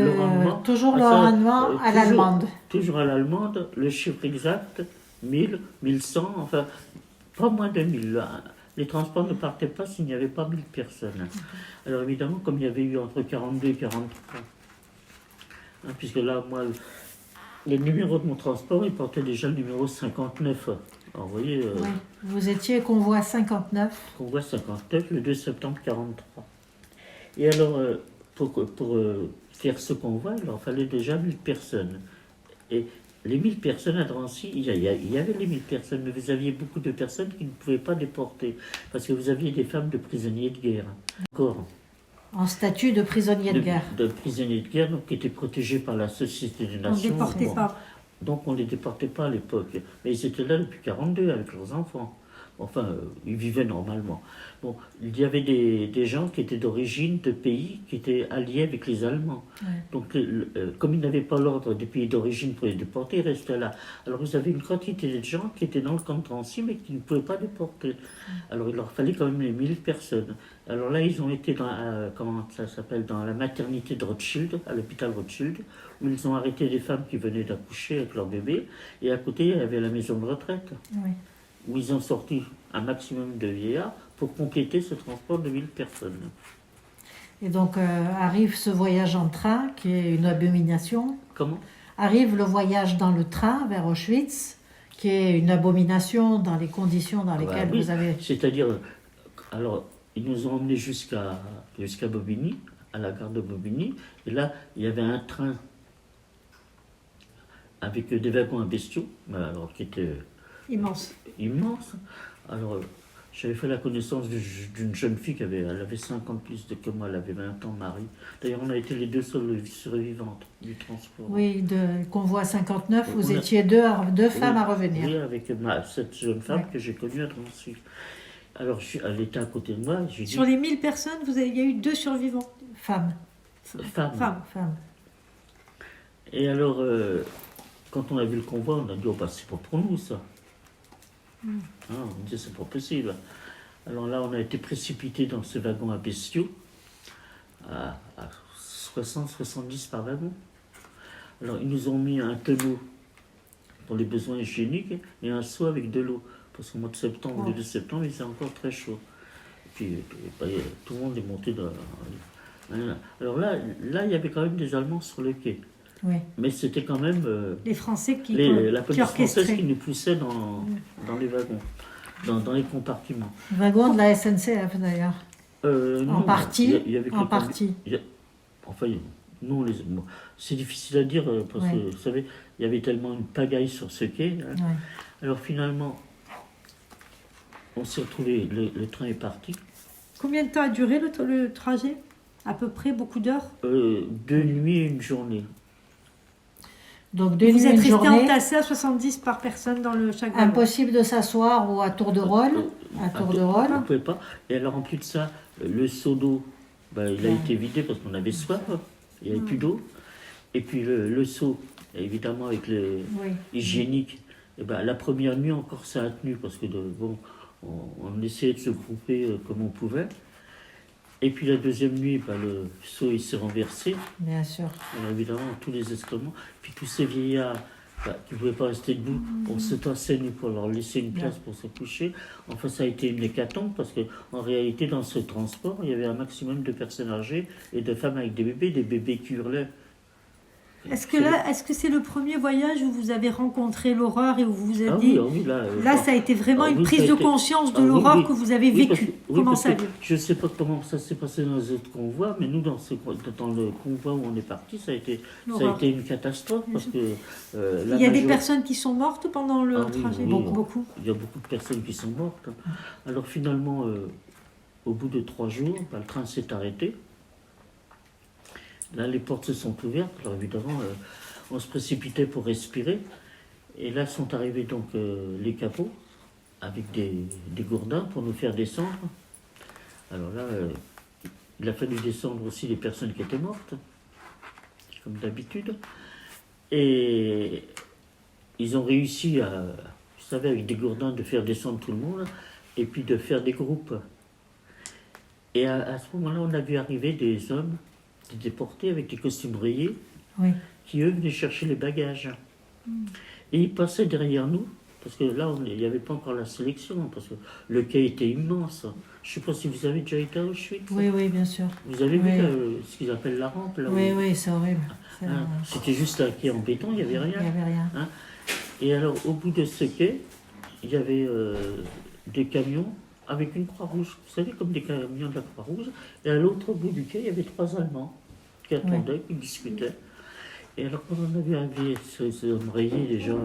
l'allemande. Toujours à l'allemande, le chiffre exact, 1000, 1100, enfin, pas moins de 1000. Les transports ne partaient pas s'il n'y avait pas 1000 personnes. Alors évidemment, comme il y avait eu entre 42 et 43, puisque là, moi, le numéro de mon transport, il portait déjà le numéro 59. Alors, vous voyez... Oui. Vous étiez convoi 59. Convoi 59, le 2 septembre 43. Et alors, pour faire ce convoi, il en fallait déjà 1000 personnes. Et les 1000 personnes à Drancy, il y avait les 1000 personnes, mais vous aviez beaucoup de personnes qui ne pouvaient pas déporter, parce que vous aviez des femmes de prisonniers de guerre. Encore. En statut de prisonnier de guerre. De prisonniers de guerre, donc qui étaient protégés par la Société des Nations. On ne déportait pas. Donc on ne les déportait pas à l'époque. Mais ils étaient là depuis 1942 avec leurs enfants. Enfin, ils vivaient normalement. Bon, il y avait des gens qui étaient d'origine de pays qui étaient alliés avec les Allemands. Ouais. Donc, comme ils n'avaient pas l'ordre des pays d'origine pour les déporter, ils restaient là. Alors, vous avez une quantité de gens qui étaient dans le camp de Drancy, mais qui ne pouvaient pas déporter. Alors, il leur fallait quand même les 1000 personnes. Alors là, ils ont été dans, dans la maternité de Rothschild, à l'hôpital Rothschild, où ils ont arrêté des femmes qui venaient d'accoucher avec leur bébé. Et à côté, il y avait la maison de retraite. Oui. Où ils ont sorti un maximum de vieillards pour compléter ce transport de 1000 personnes. Et donc arrive ce voyage en train qui est une abomination. Comment ? Arrive le voyage dans le train vers Auschwitz qui est une abomination dans les conditions dans lesquelles vous avez... C'est-à-dire, alors, ils nous ont emmenés jusqu'à Bobigny, à la gare de Bobigny, et là, il y avait un train avec des wagons à bestiaux, alors qui étaient... Immense. Immense. Alors, J'avais fait la connaissance d'une jeune fille elle avait 50 plus que moi, elle avait 20 ans, Marie. D'ailleurs, on a été les deux seules survivantes du transport. Oui, de convoi 59, vous On a- étiez deux femmes à revenir. Oui, avec cette jeune femme Ouais. que j'ai connue à Drancy. Alors, elle était à côté de moi, j'ai dit, Sur les 1000 personnes, il y a eu 2 survivants. Femmes. femme. Femmes. Et alors, quand on a vu le convoi, on a dit, oh, bah, c'est pas pour nous, ça. Hein, on dit, c'est pas possible. Alors là, on a été précipité dans ce wagon à bestiaux, à 60-70 par wagon. Alors, ils nous ont mis un tonneau pour les besoins hygiéniques et un seau avec de l'eau. Parce qu'au mois de septembre, le 2 septembre, il faisait encore très chaud. Et puis, bah, tout le monde est monté dans... Alors là, il y avait quand même des Allemands sur le quai. Oui. Mais c'était quand même Les Français qui la police française orchestraient. qui nous poussait dans les wagons, dans les compartiments. Wagon de la SNCF d'ailleurs. Non, partie, il y avait en quelqu'un- partie. Enfin, non, c'est difficile à dire parce Ouais. que, vous savez, il y avait tellement une pagaille sur ce quai. Hein. Ouais. Alors finalement, on s'est retrouvé, le train est parti. Combien de temps a duré le trajet? À peu près, beaucoup d'heures? 2 nuits et une journée. Donc deux Vous nuits, êtes une resté journée. entassé à 70 par personne dans chaque wagon. Impossible de s'asseoir ou à tour de rôle. À tour de rôle. On ne pouvait pas. Et alors en plus de ça, le seau d'eau, il a Ouais. été vidé parce qu'on avait soif. Il n'y avait plus d'eau. Et puis le seau, évidemment avec le Oui. hygiénique, la première nuit encore ça a tenu parce que on essayait de se grouper comme on pouvait. Et puis la deuxième nuit, le seau il s'est renversé. Bien sûr. Alors, évidemment, tous les excréments. Puis tous ces vieillards qui ne pouvaient pas rester debout, on se tassait nous pour leur laisser une place pour se coucher. Enfin, ça a été une hécatombe parce qu'en réalité, dans ce transport, il y avait un maximum de personnes âgées et de femmes avec des bébés qui hurlaient. Est-ce que c'est le premier voyage où vous avez rencontré l'horreur et où vous vous êtes Ah dit... oui, Là, ça a été vraiment une oui, prise ça a de été- conscience de oui, l'horreur oui. que vous avez Oui, parce vécue. que- Comment parce ça a que lieu? je ne sais pas comment ça s'est passé dans les autres convois, mais nous, dans le convoi où on est parti, ça a été L'horreur. une catastrophe parce que Il y a des personnes qui sont mortes pendant le Ah oui, trajet? oui. Beaucoup. Il y a beaucoup de personnes qui sont mortes. Alors finalement, au bout de 3 jours, le train s'est arrêté. Là, les portes se sont ouvertes. Alors évidemment, on se précipitait pour respirer. Et là sont arrivés donc les capots avec des gourdins pour nous faire descendre. Alors là, il a fallu descendre aussi les personnes qui étaient mortes, comme d'habitude. Et ils ont réussi à, vous savez, avec des gourdins, de faire descendre tout le monde et puis de faire des groupes. Et à ce moment-là, on a vu arriver des hommes, des déportés avec des costumes rayés, Oui. qui eux venaient chercher les bagages. Et ils passaient derrière nous, parce que là, il n'y avait pas encore la sélection, parce que le quai était immense. Je ne sais pas si vous avez déjà été à Auschwitz. Oui, oui, bien sûr. Vous avez Oui. vu ce qu'ils appellent la rampe là Oui, où- oui, c'est horrible. Hein, c'était juste un quai en béton, il n'y avait Il rien. n'y avait rien. Et alors, au bout de ce quai, il y avait des camions avec une Croix-Rouge. Vous savez, comme des camions de la Croix-Rouge. Et à l'autre bout du quai, il y avait 3 Allemands qui attendaient, qui discutaient. Et alors, quand on a vu arriver ces hommes rayés, les gens,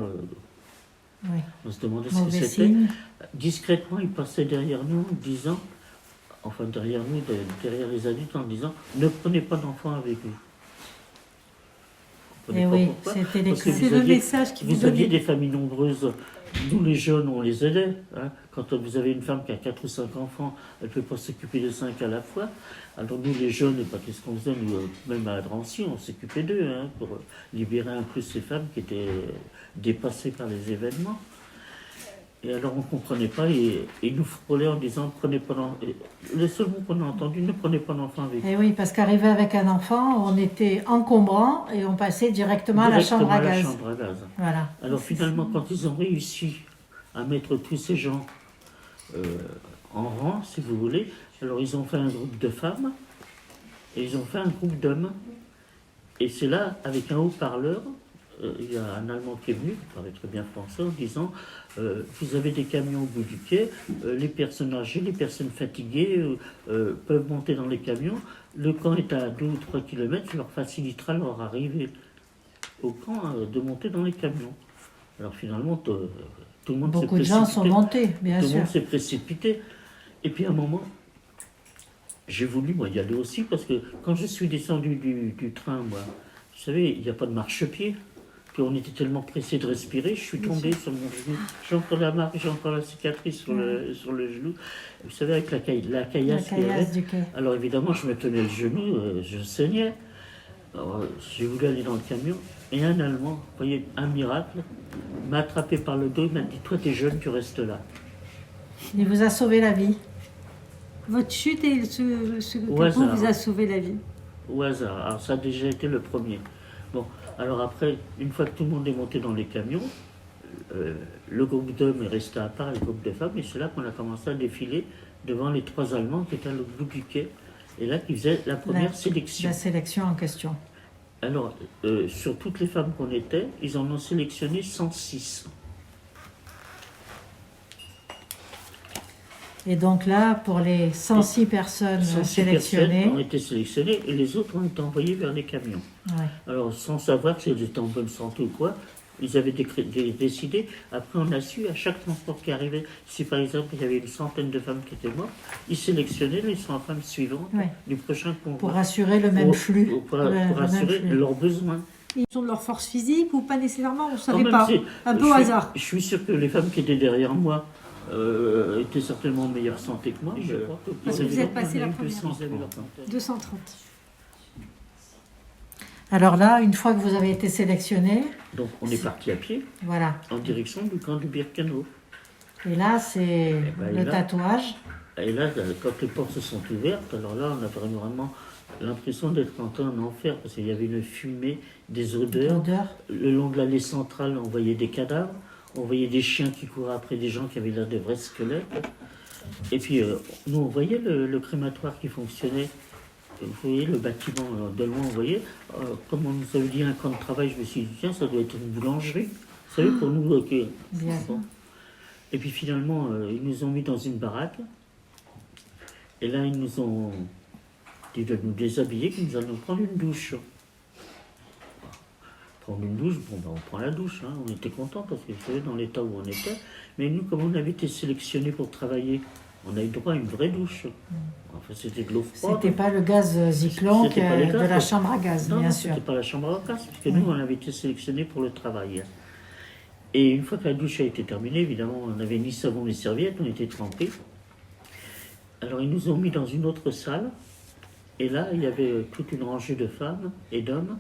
Oui. on se demandait ce que Mauvais c'était. signe. Discrètement, ils passaient derrière nous en disant, enfin derrière nous, derrière les adultes, en disant, ne prenez pas d'enfants avec vous. Vous Et comprenez pas oui, pourquoi? c'était les Parce que C'est vous le aviez- message qui vous Vous aviez donnait. des familles nombreuses. Nous, les jeunes, on les aidait. Hein. Quand vous avez une femme qui a 4 ou 5 enfants, elle ne peut pas s'occuper de 5 à la fois. Alors nous, les jeunes, qu'est-ce qu'on faisait? Nous, même à Drancy, on s'occupait d'eux pour libérer un peu ces femmes qui étaient dépassées par les événements. Et alors on ne comprenait pas et ils nous frôlaient en disant prenez pas d'enfants. Le seul mot qu'on a entendu, ne prenez pas d'enfants avec vous. Et oui, parce qu'arrivé avec un enfant, on était encombrant et on passait directement à la chambre à gaz. chambre à gaz. Voilà. Alors finalement, quand ils ont réussi à mettre tous ces gens en rang, si vous voulez, alors ils ont fait un groupe de femmes et ils ont fait un groupe d'hommes. Et c'est là, avec un haut-parleur, il y a un Allemand qui est venu, qui parlait très bien français, en disant vous avez des camions au bout du quai, les personnes âgées, les personnes fatiguées peuvent monter dans les camions. Le camp est à 2 ou 3 kilomètres, ça leur facilitera leur arrivée au camp de monter dans les camions. Alors finalement, Tout le monde Beaucoup s'est de gens sont précipité. montés, bien Tout le sûr. monde s'est précipité. Et puis à un moment, j'ai voulu moi y aller aussi parce que quand je suis descendu du train, moi, vous savez, il n'y a pas de marchepied. Puis on était tellement pressé de respirer, je suis tombé sur mon genou. J'ai encore la marque, j'ai encore la cicatrice sur le genou. Vous savez, avec la La caillasse qu'il y avait. caillasse du quai. Alors évidemment, je me tenais le genou, je saignais. Alors, j'ai voulu aller dans le camion. Et un Allemand, vous voyez, un miracle, m'a attrapé par le dos, il m'a dit, toi t'es jeune, tu restes là. Il vous a sauvé la vie. Votre chute et ce Au capot hasard. vous a sauvé la vie. Au hasard. Alors ça a déjà été le premier. Bon, alors après, une fois que tout le monde est monté dans les camions, le groupe d'hommes est resté à part, le groupe de femmes, et c'est là qu'on a commencé à défiler devant les 3 Allemands qui étaient à l'autre bout du quai, et là qui faisaient la première sélection. La sélection en question. Alors, sur toutes les femmes qu'on était, ils en ont sélectionné 106. Et donc là, pour les 106 personnes 106 sélectionnées, personnes ont été sélectionnées, et les autres ont été envoyés vers les camions. ouais. Alors, sans savoir si elles étaient en bonne santé ou quoi, ils avaient décidé. Après, on a su, à chaque transport qui arrivait, si par exemple il y avait une centaine de femmes qui étaient mortes, ils sélectionnaient les 100 femmes suivantes Ouais. du prochain convoi. Pour assurer le même flux. Pour Le même assurer flux. leurs besoins. Ils sont de leur force physique ou pas nécessairement, on ne Quand savait même, pas. Un peu au hasard. Je suis sûr que les femmes qui étaient derrière moi étaient certainement en meilleure santé que moi. Parce que vous êtes passé la première. 230. 230. Alors là, une fois que vous avez été sélectionné, Donc on est parti à pied voilà. en direction du camp du Birkenau. Et là, c'est ben, le là- tatouage. Et là, quand les portes se sont ouvertes, alors là, on a vraiment l'impression d'être entré en enfer parce qu'il y avait une fumée, des odeurs. L'odeur. Le long de l'allée centrale, on voyait des cadavres, on voyait des chiens qui couraient après des gens qui avaient l'air de vrais squelettes. Et puis, nous, on voyait le crématoire qui fonctionnait. Vous voyez le bâtiment de loin, vous voyez. Comme on nous avait dit un camp de travail, je me suis dit, tiens, ça doit être une boulangerie. Vous savez, pour nous, ok. Bien. Bon. Et puis finalement, ils nous ont mis dans une baraque. Et là, ils nous ont dit de nous déshabiller, que nous allions prendre une douche. Prendre une douche, bon, ben, on prend la douche. Hein. On était contents parce que vous savez, dans l'état où on était. Mais nous, comme on avait été sélectionnés pour travailler, on a eu droit à une vraie douche. Enfin, c'était de l'eau froide. C'était pas le gaz Zyklon C'était pas les de gaz, la quoi. chambre à gaz, Non, bien non, sûr. c'était pas la chambre à gaz, parce que nous, on avait été sélectionnés pour le travail. Et une fois que la douche a été terminée, évidemment, on n'avait ni savon ni serviette, on était trempés. Alors, ils nous ont mis dans une autre salle, et là, il y avait toute une rangée de femmes et d'hommes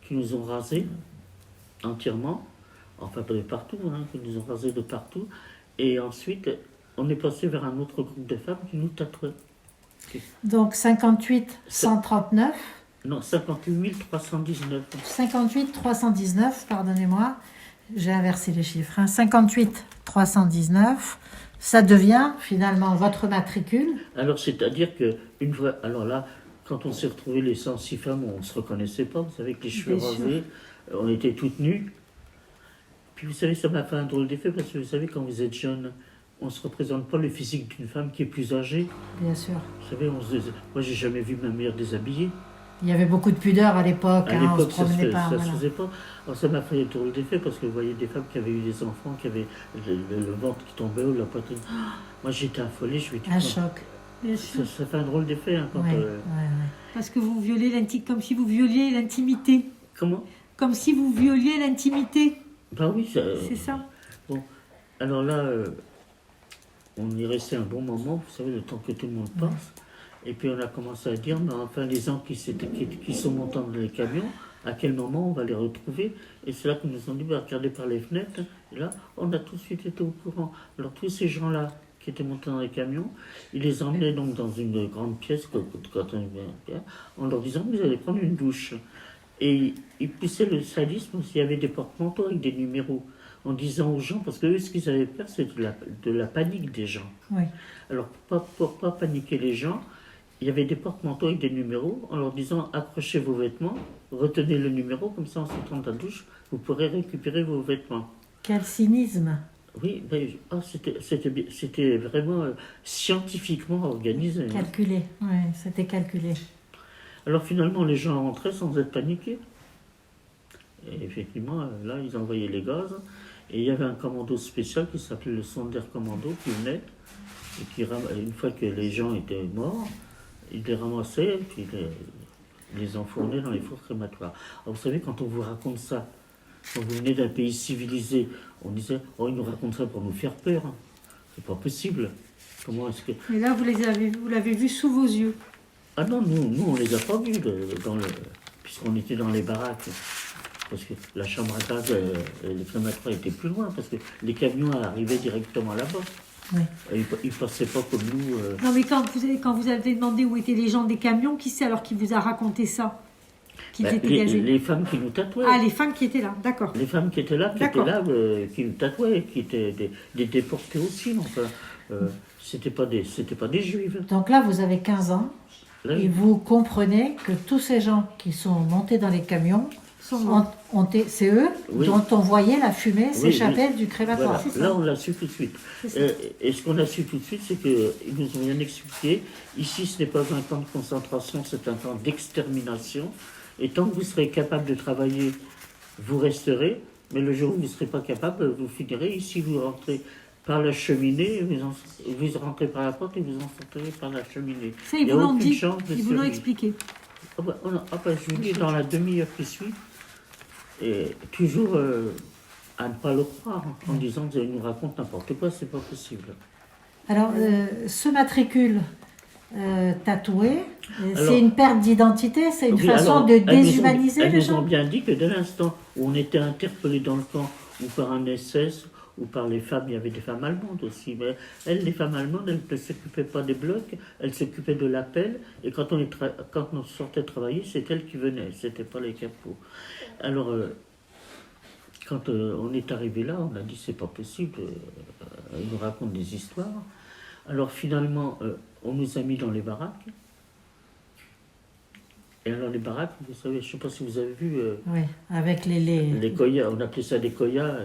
qui nous ont rasés entièrement, enfin pas de partout, hein, qui nous ont rasés de partout. Et ensuite, on est passé vers un autre groupe de femmes qui nous tatouaient. Donc 58 139, Non, 58 319. 58 319, pardonnez-moi, j'ai inversé les chiffres. Hein. 58 319, ça devient finalement votre matricule. Alors, c'est-à-dire que une fois, alors là, quand on s'est retrouvés les 106 femmes, on ne se reconnaissait pas, vous savez, avec les cheveux Bien sûr. rasés, on était toutes nues. Puis vous savez, ça m'a fait un drôle d'effet, parce que vous savez, quand vous êtes jeune, on ne se représente pas le physique d'une femme qui est plus âgée. Bien sûr. Vous savez, moi, j'ai jamais vu ma mère déshabillée. Il y avait beaucoup de pudeur à l'époque, À hein, on se l'époque, ça promenait pas. se voilà. faisait pas. Alors, ça m'a fait un drôle d'effet, parce que vous voyez des femmes qui avaient eu des enfants, qui avaient le ventre qui tombait ou la poitrine. Moi, j'étais affolé, je me dis, Un choc. Bien sûr. ça fait un drôle d'effet, hein, quand... Ouais, ouais, ouais. Parce que vous violez comme si vous violiez l'intimité. Comment? Comme si vous violiez l'intimité. Bah oui, C'est ça. Alors là, on y restait un bon moment, vous savez, le temps que tout le monde passe. Et puis on a commencé à dire, mais enfin, les gens qui sont montés dans les camions, à quel moment on va les retrouver? Et c'est là qu'ils nous ont dit, bah, regardez par les fenêtres. Et là, on a tout de suite été au courant. Alors tous ces gens-là qui étaient montés dans les camions, ils les emmenaient donc dans une grande pièce, en leur disant, vous allez prendre une douche. Et ils poussaient le sadisme s'il y avait des porte-manteaux avec des numéros, en disant aux gens, parce que eux, ce qu'ils avaient peur, c'est de la panique des gens. Oui. Alors, pour pas paniquer les gens, il y avait des porte-manteaux avec des numéros, en leur disant, accrochez vos vêtements, retenez le numéro, comme ça, en sortant de la douche, vous pourrez récupérer vos vêtements. Quel cynisme. Oui, mais, c'était vraiment scientifiquement organisé. Hein. Calculé. Oui, c'était calculé. Alors finalement, les gens rentraient sans être paniqués. Et effectivement, là, ils envoyaient les gaz. Et il y avait un commando spécial qui s'appelait le Sonderkommando qui venait, et qui, une fois que les gens étaient morts, ils les ramassaient, puis les enfournaient dans les fours crématoires. Alors vous savez, quand on vous raconte ça, quand vous venez d'un pays civilisé, on disait, oh, ils nous racontent ça pour nous faire peur. Hein. C'est pas possible. Comment est-ce que... Et là, vous l'avez vu sous vos yeux. Ah non, nous on les a pas vus, puisqu'on était dans les baraques. Parce que la chambre à gaz, les crématoires étaient plus loin, parce que les camions arrivaient directement là-bas. Oui. Et ils ne passaient pas comme nous. Non, mais quand vous avez demandé où étaient les gens des camions, qui c'est alors qui vous a raconté ça? Qu'ils étaient gazés? Les femmes qui nous tatouaient. Ah, les femmes qui étaient là, d'accord. Les femmes qui étaient là, qui nous tatouaient, qui étaient des déportés aussi. Enfin, c'était pas des juifs. Donc là, vous avez 15 ans Là, et vous comprenez que tous ces gens qui sont montés dans les camions, c'est eux Oui. dont on voyait la fumée s'échapper du voilà. crématoire. Là, on l'a su tout de suite. Et ce qu'on a su tout de suite, c'est qu'ils nous ont bien expliqué. Ici, ce n'est pas un camp de concentration, c'est un camp d'extermination. Et tant que vous serez capable de travailler, vous resterez. Mais le jour où vous ne serez pas capable, vous finirez. Ici, vous rentrez par la cheminée, vous rentrez par la porte et vous en sortirez par la cheminée. Ça, ils vous l'ont dit, ils vous l'ont survie. expliqué. Je vous dis, dans la demi-heure qui suit, et toujours à ne pas le croire, en disant que nous raconte n'importe quoi, c'est pas possible. Alors, ce matricule tatoué, c'est une perte d'identité, c'est une façon de déshumaniser les gens. Elles nous ont bien dit que dès l'instant où on était interpellé dans le camp, ou par un SS, ou par les femmes, il y avait des femmes allemandes aussi, mais elles, les femmes allemandes, elles ne s'occupaient pas des blocs, elles s'occupaient de l'appel, et quand on sortait travailler, c'est elles qui venaient, c'était pas les capots. Alors, quand on est arrivé là, on a dit c'est pas possible, ils nous racontent des histoires. Alors finalement, on nous a mis dans les baraques. Et alors les baraques, vous savez, je ne sais pas si vous avez vu... oui, avec les koyas, on appelait ça des koyas.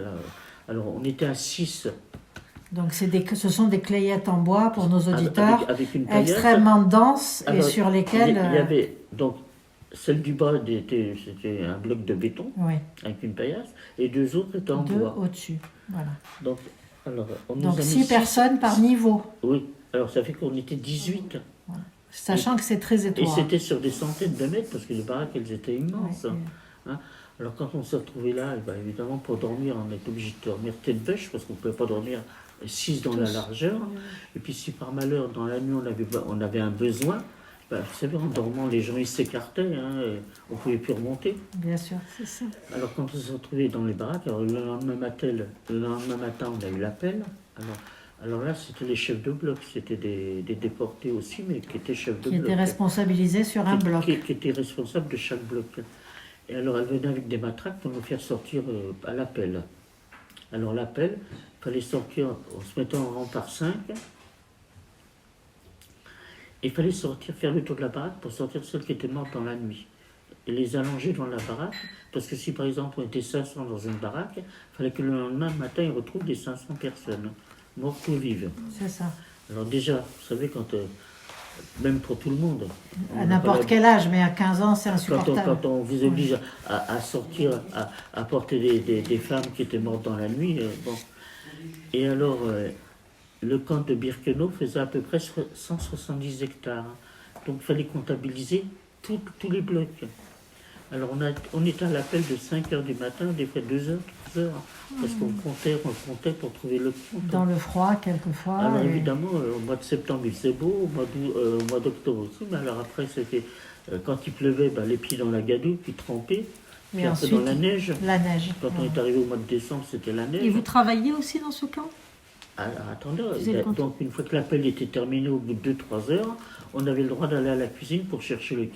Alors on était à 6. Donc ce sont des clayettes en bois pour nos auditeurs, avec une paillasse, extrêmement denses et alors, sur lesquelles... Il y avait, donc, celle du bas, c'était un bloc de béton, oui. avec une paillasse, et deux autres étaient en bois. Au-dessus, voilà. Donc, Donc 6 personnes par niveau. Oui, alors ça fait qu'on était 18. Voilà. Sachant que c'est très étroit. Et c'était sur des centaines de mètres, parce que les baraques, elles étaient immenses. Oui. Hein. Alors quand on s'est retrouvé là, et bien, évidemment, pour dormir, on est obligé de dormir tête bêche, parce qu'on ne pouvait pas dormir 6 dans la largeur. Et puis si par malheur, dans la nuit, on avait un besoin, ben, vous savez, en dormant, les gens ils s'écartaient, hein, on ne pouvait plus remonter. Bien sûr. C'est ça. Alors quand on s'est retrouvé dans les baraques, alors, le lendemain matin, on a eu l'appel. Alors là, c'était les chefs de bloc, c'était des déportés aussi, mais qui étaient chefs de bloc. Qui étaient responsabilisés sur un bloc. Qui étaient responsables de chaque bloc. Et alors, elle venait avec des matraques pour nous faire sortir à l'appel. Alors, l'appel, il fallait sortir en se mettant en rang par 5. Et il fallait sortir, faire le tour de la baraque pour sortir celles qui étaient mortes dans la nuit. Et les allonger dans la baraque, parce que si par exemple on était 500 dans une baraque, il fallait que le lendemain matin, ils retrouvent des 500 personnes, mortes ou vives. C'est ça. Alors déjà, vous savez, quand... même pour tout le monde. À n'importe quel âge, mais à 15 ans, c'est insupportable. Quand on vous oblige à sortir, à porter des femmes qui étaient mortes dans la nuit, bon. Et alors, le camp de Birkenau faisait à peu près 170 hectares. Donc, il fallait comptabiliser tous les blocs. Alors, on était à l'appel de 5 h du matin, des fois 2 h, 3 h, parce qu'on comptait pour trouver le compte. Dans le froid, quelquefois. Alors, évidemment, au mois de septembre, il faisait beau, au mois d'octobre aussi, mais alors après, c'était quand il pleuvait, ben, les pieds dans la gadoue, puis trempés, puis après dans la neige. La neige. Quand on est arrivé au mois de décembre, c'était la neige. Et vous travailliez aussi dans ce camp? Alors, attendez, donc une fois que l'appel était terminé, au bout de 2-3 heures, on avait le droit d'aller à la cuisine pour chercher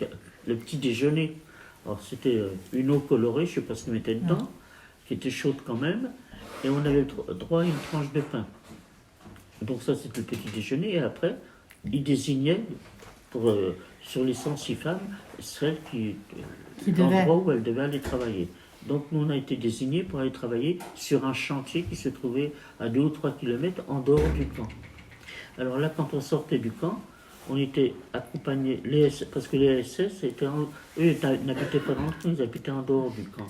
le petit déjeuner. Alors c'était une eau colorée, je ne sais pas ce qu'on mettait dedans, qui était chaude quand même, et on avait le droit à une tranche de pain. Donc ça c'était le petit déjeuner, et après, ils désignaient sur les 106 femmes, celles l'endroit où elles devaient aller travailler. Donc nous on a été désignés pour aller travailler sur un chantier qui se trouvait à 2 ou 3 kilomètres en dehors du camp. Alors là, quand on sortait du camp, on était accompagnés, parce que les SS, eux n'habitaient pas dans le camp, ils habitaient en dehors du camp.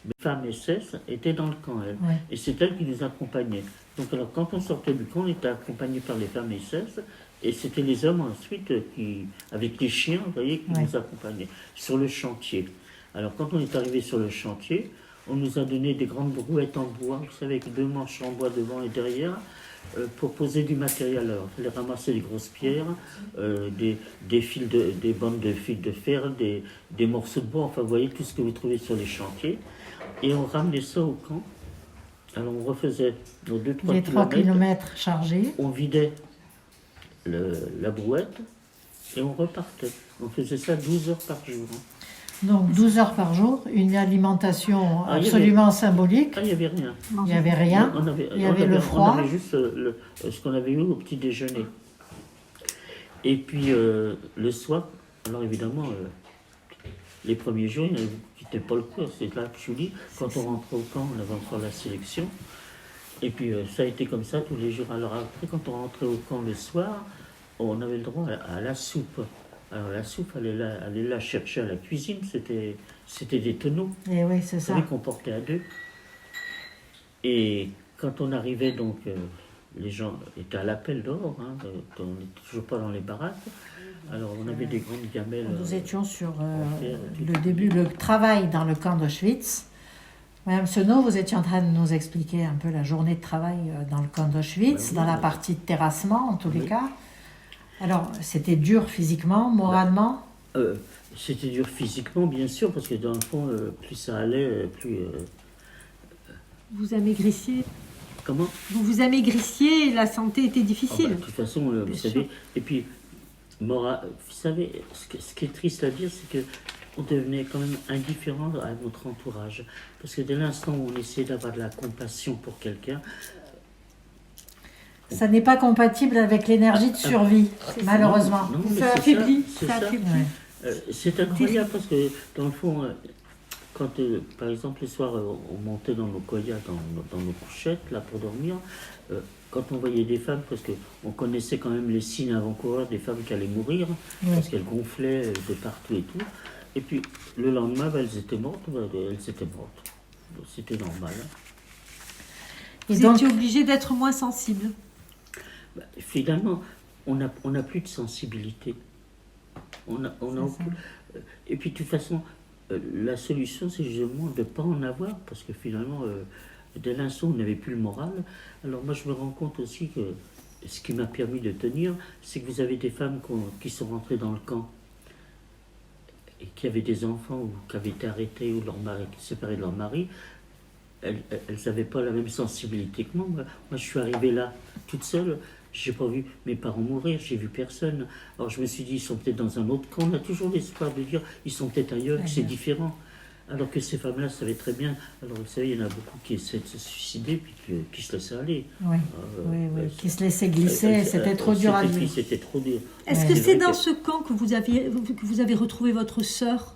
Les femmes SS étaient dans le camp, elles. Ouais. Et c'est elles qui nous accompagnaient. Donc alors quand on sortait du camp, on était accompagné par les femmes SS. Et c'était les hommes ensuite qui, avec les chiens, vous voyez, qui Ouais. nous accompagnaient sur le chantier. Alors quand on est arrivé sur le chantier, on nous a donné des grandes brouettes en bois, vous savez, avec 2 manches en bois devant et derrière, pour poser du matériel. Alors, il fallait ramasser des grosses pierres, des bandes de fils de fer, des morceaux de bois, enfin, vous voyez, tout ce que vous trouvez sur les chantiers. Et on ramenait ça au camp. Alors, on refaisait nos 2-3 Les 3 kilomètres chargés. On vidait la brouette et on repartait. On faisait ça 12 heures par jour. Hein. Donc 12 heures par jour, une alimentation Ah, il y absolument symbolique. Ah, il n'y avait rien. Il n'y avait rien. Il y avait le froid. On avait juste ce qu'on avait eu au petit déjeuner. Et puis le soir, alors évidemment, les premiers jours, il y en avait qui n'étaient pas le coup. C'est là que je vous dis, quand on rentrait au camp, on avait encore la sélection. Et puis ça a été comme ça tous les jours. Alors après, quand on rentrait au camp le soir, on avait le droit à la soupe. Alors la soupe, aller la chercher à la cuisine, c'était des tonneaux. Et oui, c'est ça. Qu'on portait à 2. Et quand on arrivait, donc, les gens étaient à l'appel dehors, hein, on n'était toujours pas dans les baraques. Alors on avait des grandes gamelles. Nous étions sur terre, le début, le travail dans le camp d'Auschwitz. Madame Senot, vous étiez en train de nous expliquer un peu la journée de travail dans le camp d'Auschwitz, Oui, dans la oui. partie de terrassement en tous les Oui. cas. Alors, c'était dur physiquement, moralement. C'était dur physiquement, bien sûr, parce que dans le fond, plus ça allait, plus... Vous amaigrissiez. comment Vous vous amaigrissiez et la santé était Ah bah, difficile. de toute façon, vous Bien savez, sûr. et puis, vous savez, ce qui est triste à dire, c'est que on devenait quand même indifférent à notre entourage. Parce que dès l'instant où on essayait d'avoir de la compassion pour quelqu'un, Ça n'est pas compatible avec l'énergie de survie, malheureusement. non, mais Ça c'est affaiblit. c'est Ça ça. affaiblit. Ouais. C'est incroyable parce que, dans le fond, quand, par exemple, le soir, on montait dans nos koyas, dans nos couchettes, là, pour dormir, quand on voyait des femmes, parce qu'on connaissait quand même les signes avant-coureurs des femmes qui allaient mourir, Ouais. parce qu'elles gonflaient de partout et tout. Et puis, le lendemain, elles étaient mortes. C'était normal. Hein. Et Vous donc, étiez obligé d'être moins sensible. Finalement, on n'a plus de sensibilité. On a C'est ça. et puis, de toute façon, la solution, c'est justement de ne pas en avoir, parce que finalement, dès l'instant, on n'avait plus le moral. Alors moi, je me rends compte aussi que ce qui m'a permis de tenir, c'est que vous avez des femmes qui sont rentrées dans le camp et qui avaient des enfants ou qui avaient été arrêtés ou leur mari, séparés de leur mari. Elles n'avaient pas la même sensibilité que moi. Moi, je suis arrivé là toute seule. J'ai pas vu mes parents mourir, j'ai vu personne. Alors je me suis dit, ils sont peut-être dans un autre camp. On a toujours l'espoir de dire, ils sont peut-être ailleurs, que c'est différent. Alors que ces femmes-là savaient très bien. Alors vous savez, il y en a beaucoup qui essaient de se suicider, puis qui se laissent aller. oui, qui se laissait glisser, c'était trop dur à vivre. C'était trop dur. Est-ce Ouais. que C'est c'est vrai dans que- ce camp que vous avez retrouvé votre sœur?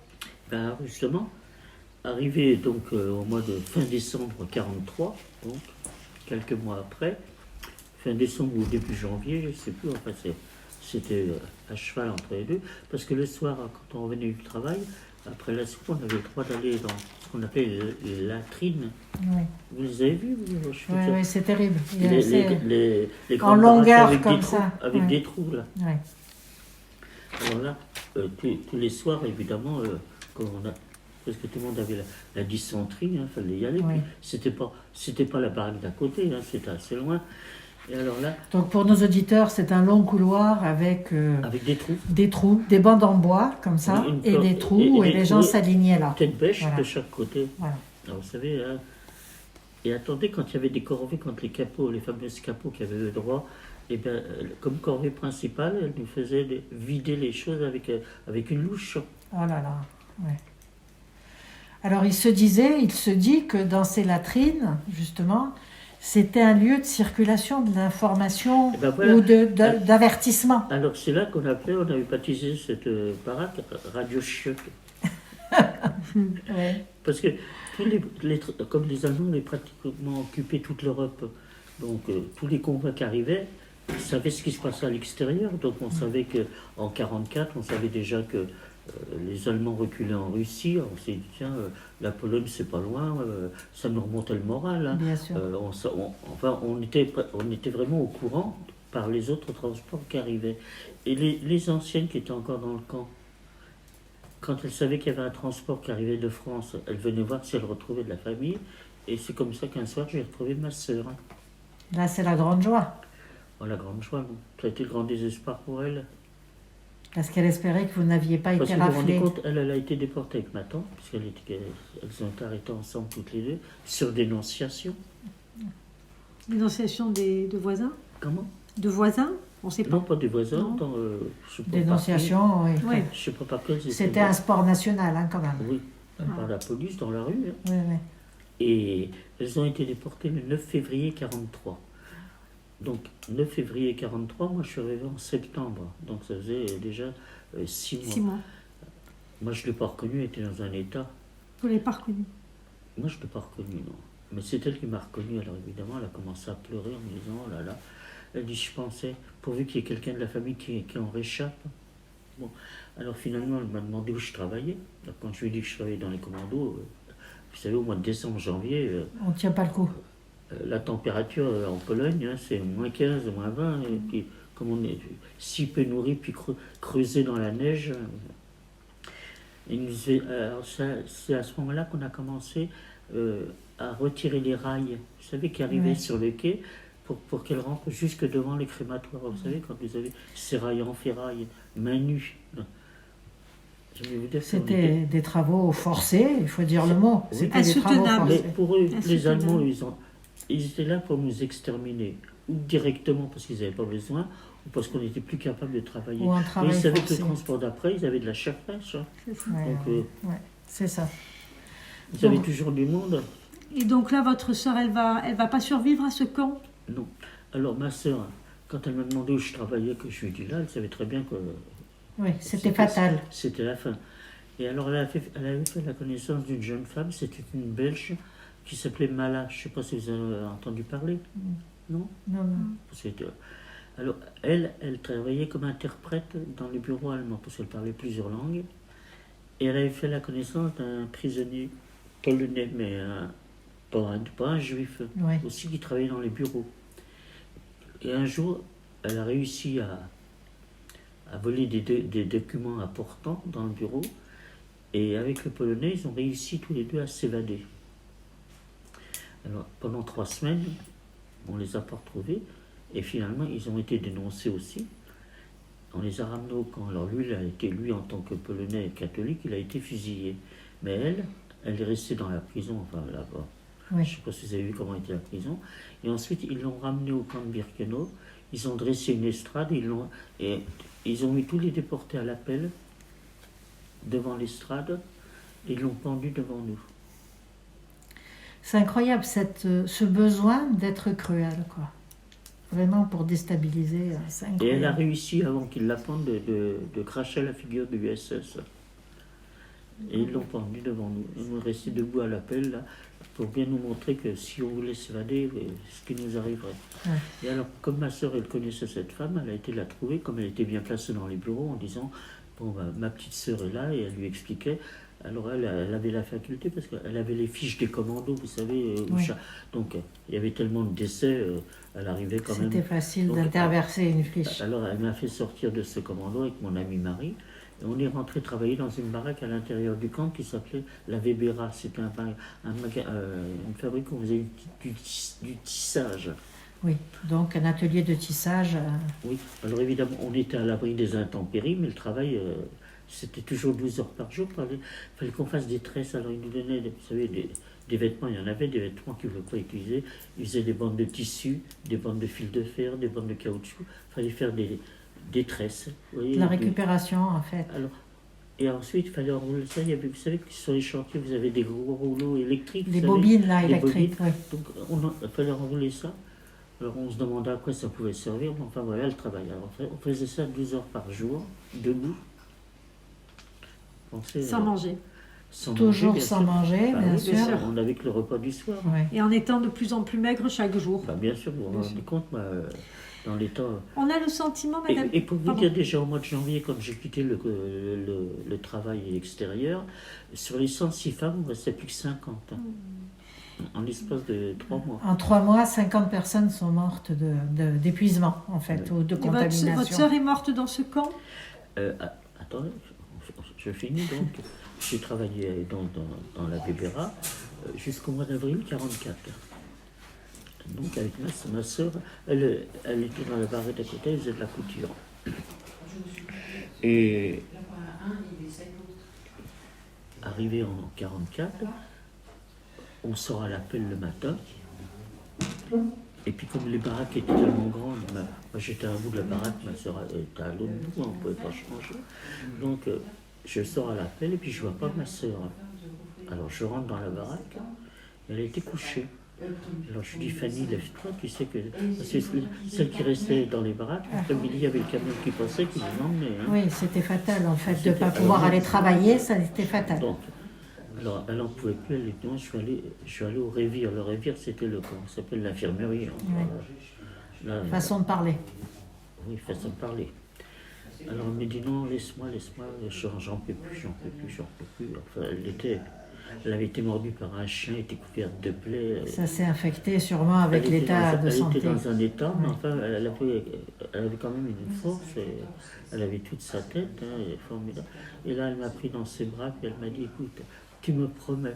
Ben justement, arrivé donc au mois de fin décembre 43, donc quelques mois après, fin décembre ou début janvier, je ne sais plus, enfin c'était à cheval entre les deux, parce que le soir, quand on revenait du travail, après la soupe, on avait le droit d'aller dans ce qu'on appelait les latrines. Oui, Vous les avez vus, vous? Je oui, oui, c'est terrible. Les en grandes longueur baraques avec comme des trous, ça. avec Ouais. des trous là. Ouais. Alors là, tous les soirs, évidemment, quand parce que tout le monde avait la dysenterie, il fallait y aller. Oui. Puis c'était pas la baraque d'à côté, hein, c'était assez loin. Et alors là, Donc pour nos auditeurs, c'est un long couloir avec avec des trous, des trous, des bandes en bois comme ça, Une et porte- des trous, et et des les gens trous- s'alignaient là. tête bêche Voilà. de chaque côté. Voilà. Alors vous savez, hein, et attendez, quand il y avait des corvées, quand les capots, les fameuses capots qui avaient le droit, et bien, comme corvée principale, elle nous faisait vider les choses avec une louche. Oh là là, ouais. Alors il se dit que dans ces latrines, justement, c'était un lieu de circulation de l'information Eh ben voilà. ou d'avertissement. Alors c'est là on avait baptisé cette baraque Radio Chiotte. Ouais. Parce que comme les Allemands avaient pratiquement occupé toute l'Europe, donc tous les convois qui arrivaient, ils savaient ce qui se passait à l'extérieur. Donc on savait qu'en 1944, on savait déjà que les Allemands reculaient en Russie. On s'est dit, tiens, la Pologne, c'est pas loin, ça nous remontait le moral. Hein. Bien sûr. On était vraiment au courant par les autres transports qui arrivaient. Et les anciennes qui étaient encore dans le camp, quand elles savaient qu'il y avait un transport qui arrivait de France, elles venaient voir si elles retrouvaient de la famille. Et c'est comme ça qu'un soir, j'ai retrouvé ma sœur. Hein. Là, c'est la grande joie. Oh, la grande joie, non. Ça a été le grand désespoir pour elle. Parce qu'elle espérait que vous n'aviez pas Parce été que vous vous rendez raflé. compte, elle a été déportée avec ma tante, puisqu'elles ont été arrêtées ensemble toutes les deux, sur dénonciation. Dénonciation de voisins? Comment? De voisins? On ne sait pas. Non, pas des voisins, Non. dans, je sais pas Dénonciation, oui. Oui. je sais pas par quels étaient. C'était un sport national, hein, quand même. Oui, par la police dans la rue. Hein. Oui, oui. Et elles ont été déportées le 9 février 1943. Donc, 9 février 1943, moi je suis arrivé en septembre. Donc ça faisait déjà 6 mois. 6 mois. Moi je ne l'ai pas reconnu, elle était dans un état. Vous ne l'avez pas reconnu. Moi je ne l'ai pas reconnu, non. Mais c'est elle qui m'a reconnu. Alors évidemment, elle a commencé à pleurer en me disant, oh là là. Elle dit, je pensais, pourvu qu'il y ait quelqu'un de la famille qui en réchappe. Bon, alors finalement, elle m'a demandé où je travaillais. Alors, quand je lui ai dit que je travaillais dans les commandos, vous savez, au mois de décembre, janvier, On ne tient pas le coup. la température en Pologne, hein, c'est moins 15, moins 20. Et puis, comme on est si peu nourri, puis creusé dans la neige. Alors, c'est à ce moment-là qu'on a commencé à retirer les rails, vous savez, qui arrivaient Ouais. sur le quai, pour qu'elles rentrent jusque devant les crématoires. Vous savez, quand vous avez ces rails en ferraille, main nue. Je vais vous dire qu'on C'était était- des travaux forcés, il faut dire le mot. Oui. C'était des travaux Insoutenable. Mais forcés. pour eux, les Insoutenable. Allemands, ils étaient là pour nous exterminer, ou directement parce qu'ils n'avaient pas besoin, ou parce qu'on n'était plus capable de travailler. Ou un Mais travail ils savaient que forcé. le transport d'après, ils avaient de la chair fraîche. Hein. C'est ça. Ouais, Donc, ouais, c'est ça. Vous avez Donc- toujours du monde. Et donc là, votre sœur, elle va pas survivre à ce camp? Non. Alors ma sœur, quand elle m'a demandé où je travaillais, que je lui ai dit là, elle savait très bien que Oui, c'était fatal. c'était la fin. Et alors elle avait fait la connaissance d'une jeune femme, c'était une Belge qui s'appelait Mala. Je ne sais pas si vous avez entendu parler. Non. Non, non. C'était- Alors elle travaillait comme interprète dans les bureaux allemands parce qu'elle parlait plusieurs langues. Et elle avait fait la connaissance d'un prisonnier polonais, mais pas un juif, Oui. aussi qui travaillait dans les bureaux. Et un jour, elle a réussi à voler des documents importants dans le bureau. Et avec le Polonais, ils ont réussi tous les deux à s'évader. Alors, pendant 3 semaines, on ne les a pas retrouvés. Et finalement, ils ont été dénoncés aussi. On les a ramenés au camp. Alors lui, lui en tant que Polonais catholique, il a été fusillé. Mais elle est restée dans la prison, enfin là-bas. Oui. Je ne sais pas si vous avez vu comment était la prison. Et ensuite, ils l'ont ramené au camp de Birkenau. Ils ont dressé une estrade. Et ils ont mis tous les déportés à l'appel devant l'estrade. Et ils l'ont pendu devant nous. C'est incroyable, ce besoin d'être cruel, quoi. Vraiment pour déstabiliser, c'est Et elle a incroyable. réussi, avant qu'ils la pendent, de cracher la figure de l'USS. Et ils l'ont pendu devant nous. Ils sont restés debout à l'appel, là, pour bien nous montrer que si on voulait s'évader, ce qui nous arriverait. Ouais. Et alors, comme ma sœur, elle connaissait cette femme, elle a été la trouver, comme elle était bien placée dans les bureaux, en disant, bon, bah, ma petite sœur est là, et elle lui expliquait. Alors elle avait la faculté, parce qu'elle avait les fiches des commandos, vous savez. Oui. Donc, il y avait tellement de décès, elle arrivait quand même. C'était facile Donc, d'interverser une fiche. Alors elle m'a fait sortir de ce commando avec mon ami Marie. Et on est rentré travailler dans une baraque à l'intérieur du camp qui s'appelait la Weberra. C'était une fabrique où on faisait du tissage. Oui, donc un atelier de tissage. Oui, alors évidemment, on était à l'abri des intempéries, mais le travail, c'était toujours 12 heures par jour. Il fallait qu'on fasse des tresses. Alors ils nous donnaient, vous savez, des vêtements. Il y en avait des vêtements qu'ils ne voulaient pas utiliser. Ils faisaient des bandes de tissu, des bandes de fil de fer, des bandes de caoutchouc. Il fallait faire des tresses. Vous voyez, De la récupération, en fait. Alors, et ensuite, il fallait enrouler ça. Vous savez que sur les chantiers, vous avez des gros rouleaux électriques. Les vous savez, bobines, là, les électriques. bobines. Oui. Donc, il fallait enrouler ça. Alors, on se demandait à quoi ça pouvait servir. Mais enfin, voilà le travail. Alors, on faisait ça 12 heures par jour, debout. Pensez, Sans manger. sans Toujours bien sans sûr. manger, Bah bien oui, sûr. On avait que le repas du soir. Ouais. Et en étant de plus en plus maigre chaque jour. Bah, bien sûr, vous vous Bien rendez sûr. compte. dans l'état. On a le sentiment, madame... Et pour vous Pardon. dire, déjà au mois de janvier, quand j'ai quitté le travail extérieur, sur les 106 femmes, il ne restait plus que 50. Hein, en l'espace de 3 mois. En 3 mois, 50 personnes sont mortes d'épuisement, en fait, ou de Et contamination. votre sœur est morte dans ce camp? Attendez, je finis donc. J'ai travaillé dans la Bébéra jusqu'au mois d'avril 44. Donc avec ma soeur, elle était dans la barre d'à côté, elle faisait de la couture. Et arrivé en 44, on sort à l'appel le matin. Et puis comme les baraques étaient tellement grandes, moi j'étais à un bout de la baraque, ma soeur était à l'autre bout, on ne pouvait pas changer. Donc je sors à l'appel et puis je ne vois pas ma soeur. Alors je rentre dans la baraque, elle était couchée. Alors je dis Fanny, lève-toi, tu sais que c'est celle qui restait dans les baraques. L'après-midi, il y avait le camion qui passait, qui nous emmenait. Hein. Oui, c'était fatal en fait, de ne pas pouvoir aller travailler, ça c'était fatal. Donc, alors elle n'en pouvait plus, elle dit non, je suis allé au Révire. Le Révire, c'était le camp, ça s'appelle l'infirmerie. Là, Façon de parler. oui, façon de parler. Alors elle me dit non, laisse-moi, j'en peux plus. Enfin, elle avait été mordue par un chien, elle était couverte de plaies. Ça s'est infecté sûrement avec l'état de santé. Elle était dans un état, mais enfin, elle avait quand même une force, elle avait toute sa tête, hein, elle est formidable. Et là, elle m'a pris dans ses bras, puis elle m'a dit, écoute, tu me promets,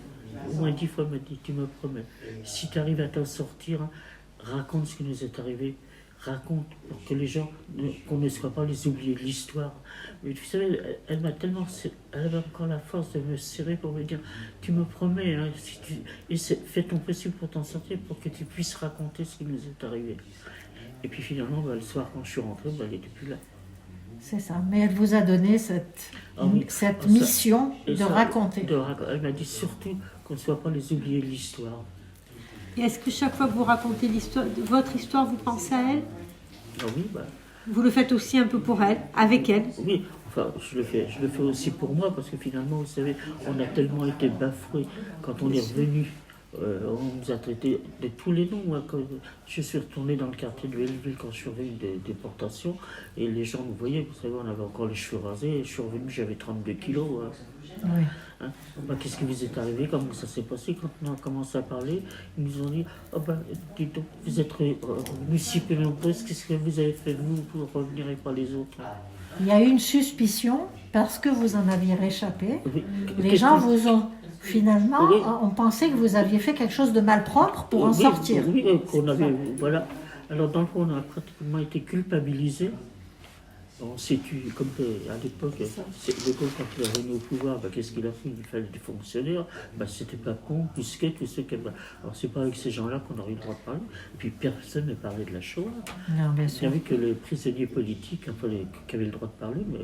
au moins 10 fois, elle m'a dit, tu me promets, si tu arrives à t'en sortir, hein, raconte ce qui nous est arrivé. Raconte pour que les gens, qu'on ne soit pas les oubliés de l'histoire. Mais vous savez, elle avait encore la force de me serrer pour me dire, tu me promets, hein, fais ton possible pour t'en sortir, pour que tu puisses raconter ce qui nous est arrivé. Et puis finalement, le soir, quand je suis rentré, elle n'était plus là. C'est ça, mais elle vous a donné cette mission de raconter. Elle m'a dit surtout qu'on ne soit pas les oubliés de l'histoire. Et est-ce que chaque fois que vous racontez votre histoire, vous pensez à elle? Ah oui, Vous le faites aussi un peu pour elle, avec elle? Oui, enfin, je le fais aussi pour moi, parce que finalement, vous savez, on a tellement été bafoués quand on est revenu. On nous a traités de tous les noms. Moi, quand je suis retourné dans le quartier de Belleville quand je suis revenu de déportation, et les gens nous voyaient, vous savez, on avait encore les cheveux rasés, et je suis revenu, j'avais 32 kilos. Hein. Oui. Hein? Qu'est-ce qui vous est arrivé? Comment ça s'est passé? Quand on a commencé à parler, ils nous ont dit, dites donc, vous êtes venus si peu nombreuses, qu'est-ce que vous avez fait vous pour revenir et pas les autres? Il y a eu une suspicion parce que vous en aviez réchappé. Oui. Les gens vous ont finalement, on pensait que vous aviez fait quelque chose de malpropre pour en sortir. Oui, qu'on avait, voilà. Alors dans le fond, on a pratiquement été culpabilisés. On s'est tué, comme à l'époque, De Gaulle, quand il est revenu au pouvoir, qu'est-ce qu'il a fait? Il fallait des fonctionnaires, c'était pas con, plus que tous ceux qui... Alors c'est pas avec ces gens-là qu'on aurait eu le droit de parler. Et puis personne n'a parlé de la Shoah. Non, bien Il n'y sûr. avait que les prisonniers politiques qui avaient le droit de parler, mais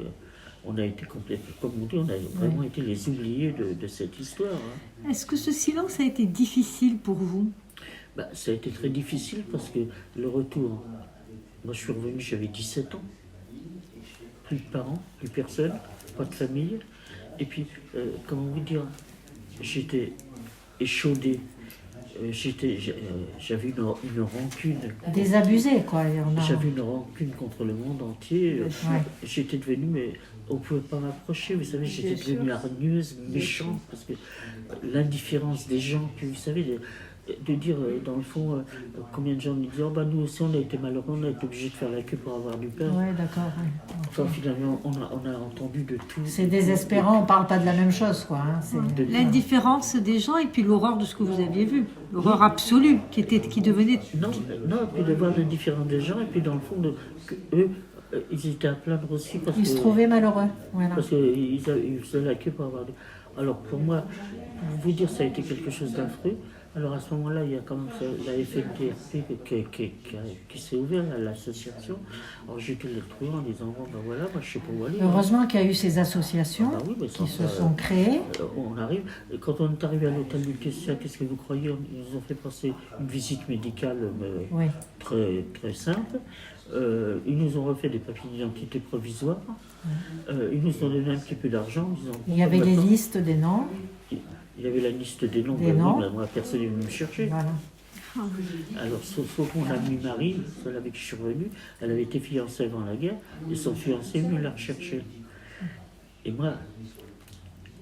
on a été complètement, comme on dit, on a vraiment été les oubliés de cette histoire. Hein. Est-ce que ce silence a été difficile pour vous? Ça a été très difficile parce que le retour, moi je suis revenu, j'avais 17 ans. Plus de parents, plus personne, pas de famille. Et puis, comment vous dire, j'étais échaudé, j'avais une rancune. Désabusé, quoi. J'avais une rancune contre le monde entier. Ouais. J'étais devenue, mais on ne pouvait pas m'approcher. Vous savez, j'étais devenue hargneuse, méchante, parce que l'indifférence des gens, puis vous savez, de dire, dans le fond, combien de gens nous disent, nous aussi on a été malheureux, on a été obligés de faire la queue pour avoir du pain. Oui, d'accord. Ouais. Enfin, finalement, on a entendu de tout. C'est désespérant, on ne parle pas de la même chose, quoi. Hein. L'indifférence des gens et puis l'horreur de ce que vous aviez vu, l'horreur absolue qui devenait... Non, puis de voir l'indifférence des gens, et puis dans le fond, eux, ils étaient à plaindre aussi. Ils se trouvaient malheureux. Voilà. Parce qu'ils faisaient la queue pour avoir du... Alors pour moi, pour vous dire, ça a été quelque chose d'affreux. Alors à ce moment-là, il y a quand même la FNTRP qui s'est ouverte à l'association. Alors j'ai été les retrouver en disant, voilà, moi je sais pas où aller. Heureusement qu'il y a eu ces associations qui se sont créées. On arrive, et quand on est arrivé à l'hôtel du Kessia, qu'est-ce que vous croyez? Ils nous ont fait passer une visite médicale très, très simple. Ils nous ont refait des papiers d'identité provisoires. Ils nous ont donné un petit peu d'argent. Il y avait les listes des noms. Il y avait la liste des noms. Moi, personne n'est venu me chercher. Voilà. Alors, sauf mon amie Marie, celle avec qui je suis revenu, elle avait été fiancée avant la guerre, et son fiancé est venu la rechercher. Et moi,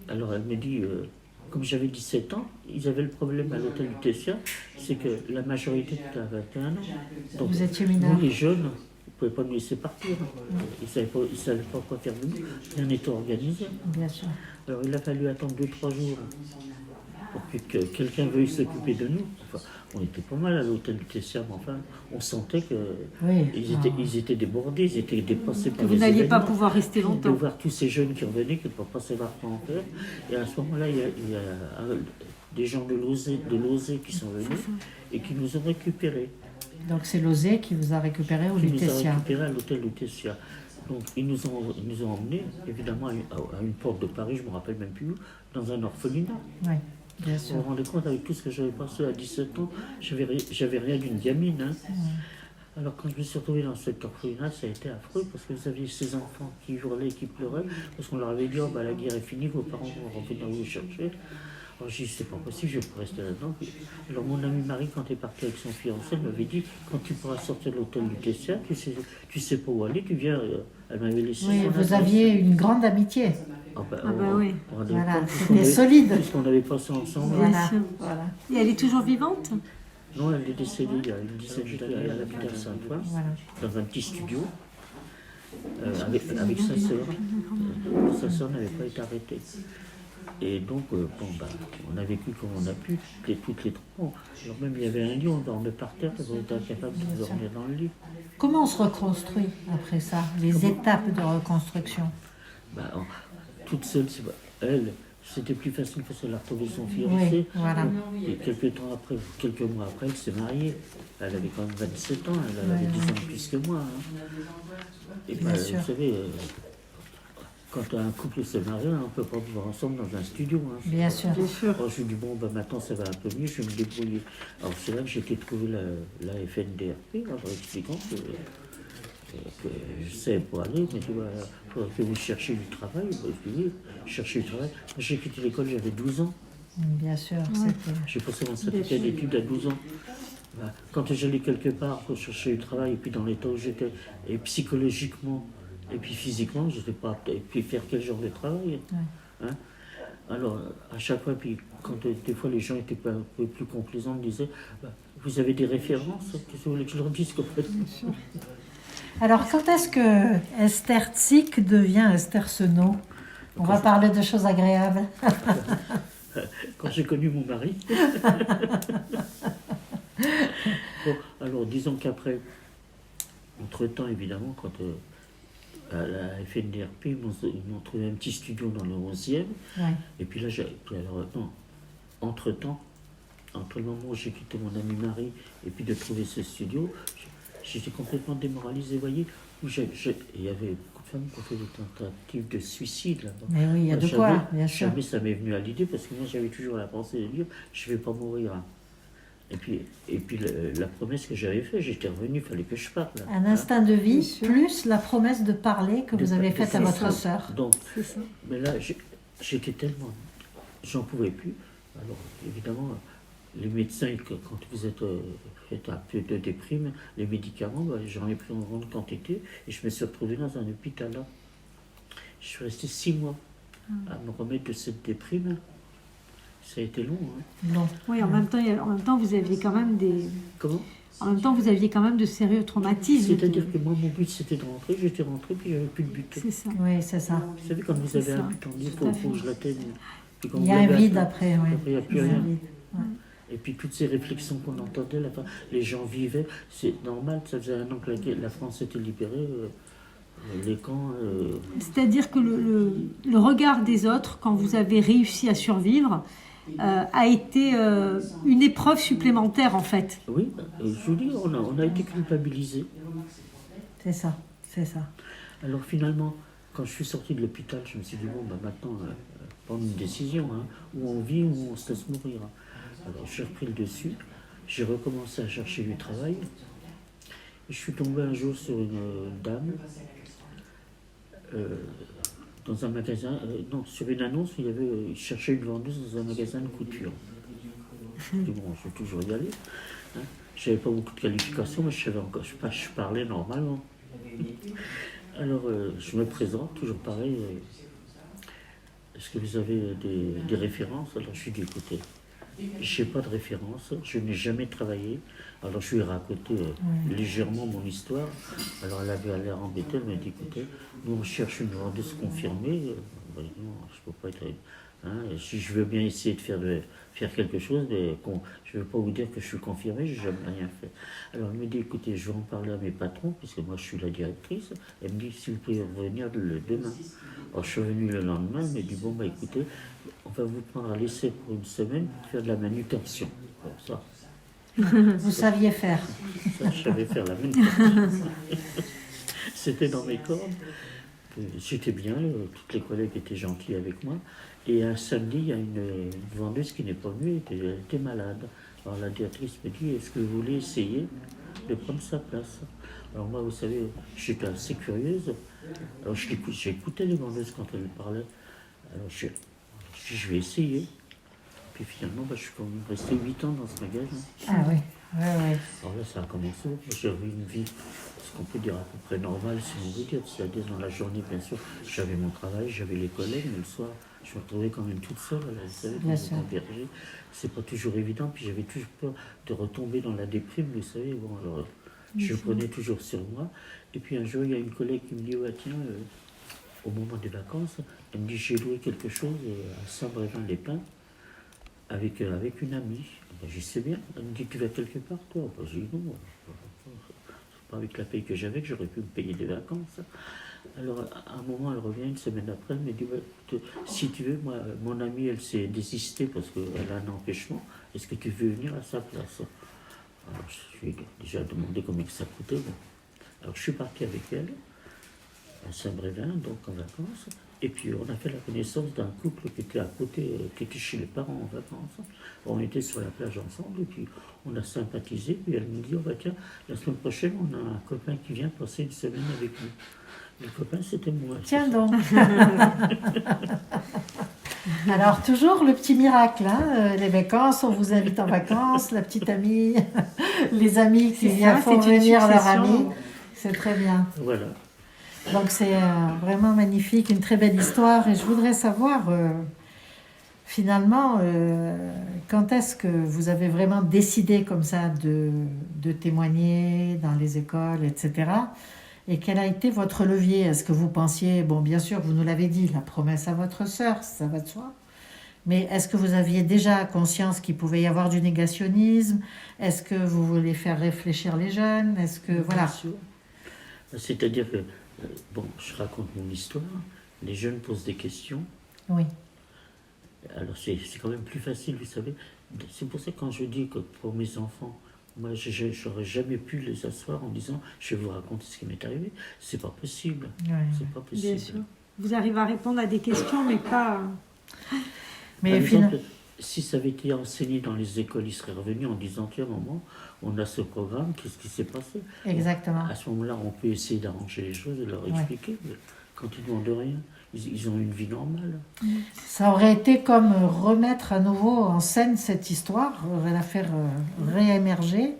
alors elle me dit, comme j'avais 17 ans, ils avaient le problème à l'hôtel du Tessia, c'est que la majorité était à 21 ans. Donc, Vous étiez mineur. nous, les jeunes, on ne pouvait pas nous laisser partir. Ils ne savaient pas quoi faire de nous, rien n'était organisé. Bien sûr. Alors il a fallu attendre 2-3 jours pour que quelqu'un veuille s'occuper de nous. Enfin, on était pas mal à l'hôtel du Tessia, mais enfin, on sentait qu'ils Oui. ils étaient débordés, ils étaient dépassés par Que vous les n'alliez pas événements. pouvoir rester De longtemps. voir tous ces jeunes qui revenaient, qui ne pouvaient pas savoir quoi en faire. Et à ce moment-là, il y a des gens de Lozé qui sont venus et qui nous ont récupérés. Donc c'est Lozé qui vous a récupéré au Qui nous a Lutetia. récupérés à l'hôtel Lutetia. Donc ils nous ont emmenés, évidemment, à une porte de Paris, je ne me rappelle même plus où, dans un orphelinat. Oui, bien Vous sûr. vous rendez compte, avec tout ce que j'avais passé à 17 ans, j'avais rien d'une gamine. Hein. Alors quand je me suis retrouvé dans cet orphelinat, ça a été affreux, parce que vous aviez ces enfants qui hurlaient, qui pleuraient, parce qu'on leur avait dit, oh, bah, la guerre est finie, vos parents vont revenir vous chercher. Alors j'ai dit, c'est pas possible, je peux rester là-dedans. Alors mon amie Marie, quand elle est partie avec son fiancé, elle m'avait dit, quand tu pourras sortir de l'hôtel du Tessia, tu sais pas où aller, tu viens. Elle m'avait laissé Oui, son vous adresse. aviez une grande amitié. Ah bah oui. On rendait Voilà, compte, c'était solide. puisqu'on avait passé ensemble. Bien Voilà, sûr. voilà, Et elle est toujours vivante? Non, elle est décédée il y a une dizaine d'années à l'hôpital Saint-Ouen, voilà. dans un petit studio, avec sa sœur. Sa sœur n'avait pas été arrêtée. Et donc, on a vécu comme on a pu, toutes les trois. Alors même, il y avait un lit, on dormait par terre, parce qu'on était incapable de dormir dans le lit. Comment on se reconstruit après ça? Les étapes de reconstruction. Toute seule, elle, c'était plus facile parce qu'elle a retrouvé son Oui, fiancé. voilà. Et quelques mois après, elle s'est mariée. Elle avait quand même 27 ans, elle avait Ouais, 10 ouais. ans de plus que moi. Hein. Et Bien sûr. vous savez, quand un couple se marie, on ne peut pas vivre ensemble dans un studio. Hein. Bien sûr. Bien sûr. Alors je me dis, bon, maintenant ça va un peu mieux, je vais me débrouiller. Alors c'est là que j'ai été trouver la FNDRP, en leur expliquant que je ne savais pas aller, mais il faudrait que vous cherchiez du travail. Je dis, oui, chercher du travail. Moi, j'ai quitté l'école, j'avais 12 ans. Bien sûr, c'était... J'ai passé mon certificat d'études à 12 ans. Quand j'allais quelque part pour chercher du travail, et puis dans l'état où j'étais, et psychologiquement, et puis physiquement, je ne sais pas, et puis faire quel genre de travail. Hein? Alors, à chaque fois, puis quand des fois les gens étaient un peu plus complaisants, me disaient, vous avez des références? Qu'est-ce que vous voulez que je leur dise complètement? Alors, quand est-ce que Esther Tzic devient Esther Senot? On va parler de choses agréables. Quand j'ai connu mon mari. Bon, alors disons qu'après, entre-temps évidemment, quand à la FNDRP, ils m'ont trouvé un petit studio dans le 11e. Ouais. Et puis là, entre-temps, entre le moment où j'ai quitté mon ami Marie et puis de trouver ce studio, j'étais complètement démoralisé, vous voyez. Il y avait beaucoup de femmes qui ont fait des tentatives de suicide là-bas. Mais oui, il y a de quoi, bien sûr. Jamais ça m'est venu à l'idée, parce que moi j'avais toujours la pensée de dire, je ne vais pas mourir. Hein. Et puis la promesse que j'avais faite, j'étais revenu, il fallait que je parte. Là, Un instinct de vie, plus la promesse de parler que vous avez faite à votre sœur. Donc, mais là, j'étais tellement... J'en pouvais plus. Alors, évidemment, les médecins, quand vous êtes fait un peu de déprime, les médicaments, j'en ai pris en grande quantité et je me suis retrouvé dans un hôpital là. Je suis resté 6 mois à me remettre de cette déprime. Ça a été long. Hein. Non. Oui, en même temps, vous aviez quand même des... Comment? En même temps, vous aviez quand même de sérieux traumatismes. C'est-à-dire que moi, mon but, c'était de rentrer. J'étais rentré, puis j'avais plus de but. C'est ça. Oui, c'est ça. Vous savez, quand vous avez un but, on dit, il faut que je l'atteigne. Puis quand Il y vous a un l'avez vide atteint, après, oui. il n'y a plus Il y a un rien. vide. Ouais. Et puis toutes ces réflexions qu'on entendait, les gens vivaient, c'est normal, ça faisait 1 an que la France était libérée, les camps... C'est-à-dire que le regard des autres, quand vous avez réussi à survivre, a été une épreuve supplémentaire en fait. Oui, je vous dis, on a été culpabilisés. C'est ça, c'est ça. Alors finalement, quand je suis sorti de l'hôpital, je me suis dit, bon, maintenant, prendre une décision, hein, où on vit, où on se laisse mourir. Alors j'ai repris le dessus, j'ai recommencé à chercher du travail. Et je suis tombé un jour sur une dame, dans un magasin, sur une annonce où il cherchait une vendeuse dans un magasin de couture. Je dis, bon, je vais toujours y aller. Hein. J'avais pas beaucoup de qualifications, mais je parlais normalement. Alors, je me présente, toujours pareil. Est-ce que vous avez des références? Alors, je lui dis, écoutez, je n'ai pas de référence, je n'ai jamais travaillé. Alors, je lui ai raconté légèrement mon histoire. Alors, elle avait l'air embêtée, elle m'a dit, écoutez, nous, on cherche une vendeuse confirmée. Non, je ne peux pas être... Hein, si je veux bien essayer de faire quelque chose, mais je ne veux pas vous dire que je suis confirmé, je n'ai jamais rien fait. Alors elle me dit, écoutez, je vais en parler à mes patrons, puisque moi je suis la directrice. Elle me dit, si vous pouvez revenir demain. Alors je suis venu le lendemain, elle me dit, bon, bah écoutez, on va vous prendre à l'essai pour une semaine pour faire de la manutention. Bon, ça, Vous saviez faire. ça, je savais faire la manutention. C'était dans mes cordes. J'étais bien, toutes les collègues étaient gentils avec moi. Et un samedi, il y a une vendeuse qui n'est pas venue, elle était malade. Alors la directrice me dit, est-ce que vous voulez essayer de prendre sa place? Alors moi, vous savez, j'étais assez curieuse. Alors j'écoutais les vendeuses quand elles parlaient. Alors je dis, je vais essayer. Puis finalement, je suis quand même resté 8 ans dans ce magasin. Ah oui, oui. Alors là, ça a commencé. J'avais une vie, ce qu'on peut dire à peu près normale, si on veut dire. C'est-à-dire dans la journée, bien sûr, j'avais mon travail, j'avais les collègues, mais le soir, je me retrouvais quand même toute seule. Vous savez, quand on est berger, c'est pas toujours évident. Puis j'avais toujours peur de retomber dans la déprime, vous savez. Bon, alors, je prenais toujours sur moi. Et puis un jour, il y a une collègue qui me dit, ouais, tiens, au moment des vacances, elle me dit, j'ai loué quelque chose à Saint-Brévin-les-Pins avec une amie. Ben, je sais bien. Elle me dit, tu vas quelque part, toi? Ben, j'ai dit, non, c'est pas avec la paye que j'avais que j'aurais pu me payer des vacances. Alors, à un moment, elle revient, une semaine après, elle me dit, ouais, si tu veux, moi, mon amie, elle s'est désistée parce qu'elle a un empêchement. Est-ce que tu veux venir à sa place? Alors, je lui ai déjà demandé combien que ça coûtait. Bon. Alors, je suis parti avec elle à Saint-Brévin, donc en vacances. Et puis on a fait la connaissance d'un couple qui était à côté, qui était chez les parents en vacances. On était sur la plage ensemble et puis on a sympathisé. Puis elle me dit, oh bah tiens, la semaine prochaine, on a un copain qui vient passer une semaine avec nous. Le copain, c'était moi. Tiens donc. Alors toujours le petit miracle, hein, les vacances, on vous invite en vacances, la petite amie, les amis qui viennent font venir leur ami. C'est très bien. Voilà. Donc c'est vraiment magnifique, une très belle histoire. Et je voudrais savoir, finalement, quand est-ce que vous avez vraiment décidé comme ça de témoigner dans les écoles, etc. Et quel a été votre levier? Est-ce que vous pensiez, bon bien sûr, vous nous l'avez dit, la promesse à votre sœur, ça va de soi. Mais est-ce que vous aviez déjà conscience qu'il pouvait y avoir du négationnisme? Est-ce que vous voulez faire réfléchir les jeunes? Est-ce que, voilà. C'est-à-dire que bon, je raconte mon histoire, les jeunes posent des questions. Oui. Alors c'est quand même plus facile, vous savez. C'est pour ça que quand je dis que pour mes enfants, moi je n'aurais jamais pu les asseoir en disant je vais vous raconter ce qui m'est arrivé. C'est pas possible. Oui. C'est pas possible. Bien sûr. Vous arrivez à répondre à des questions, mais pas... Mais Par finalement... exemple, si ça avait été enseigné dans les écoles, ils seraient revenus en disant tiens maman, on a ce programme, qu'est-ce qui s'est passé? Exactement. À ce moment-là, on peut essayer d'arranger les choses, de leur expliquer. Mais quand ils ne demandent rien, ils ont une vie normale. Ça aurait été comme remettre à nouveau en scène cette histoire, la faire réémerger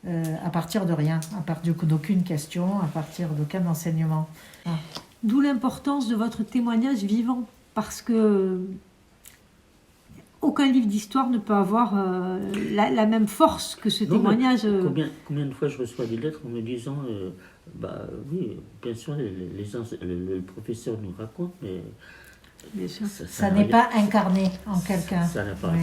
à partir de rien, à partir d'aucune question, à partir d'aucun enseignement. Ah. D'où l'importance de votre témoignage vivant, parce que aucun livre d'histoire ne peut avoir la même force que ce témoignage. Combien de fois je reçois des lettres en me disant oui, bien sûr, le professeur nous raconte, mais bien sûr. Ça n'est pas incarné en quelqu'un. Ça n'a pas. Oui.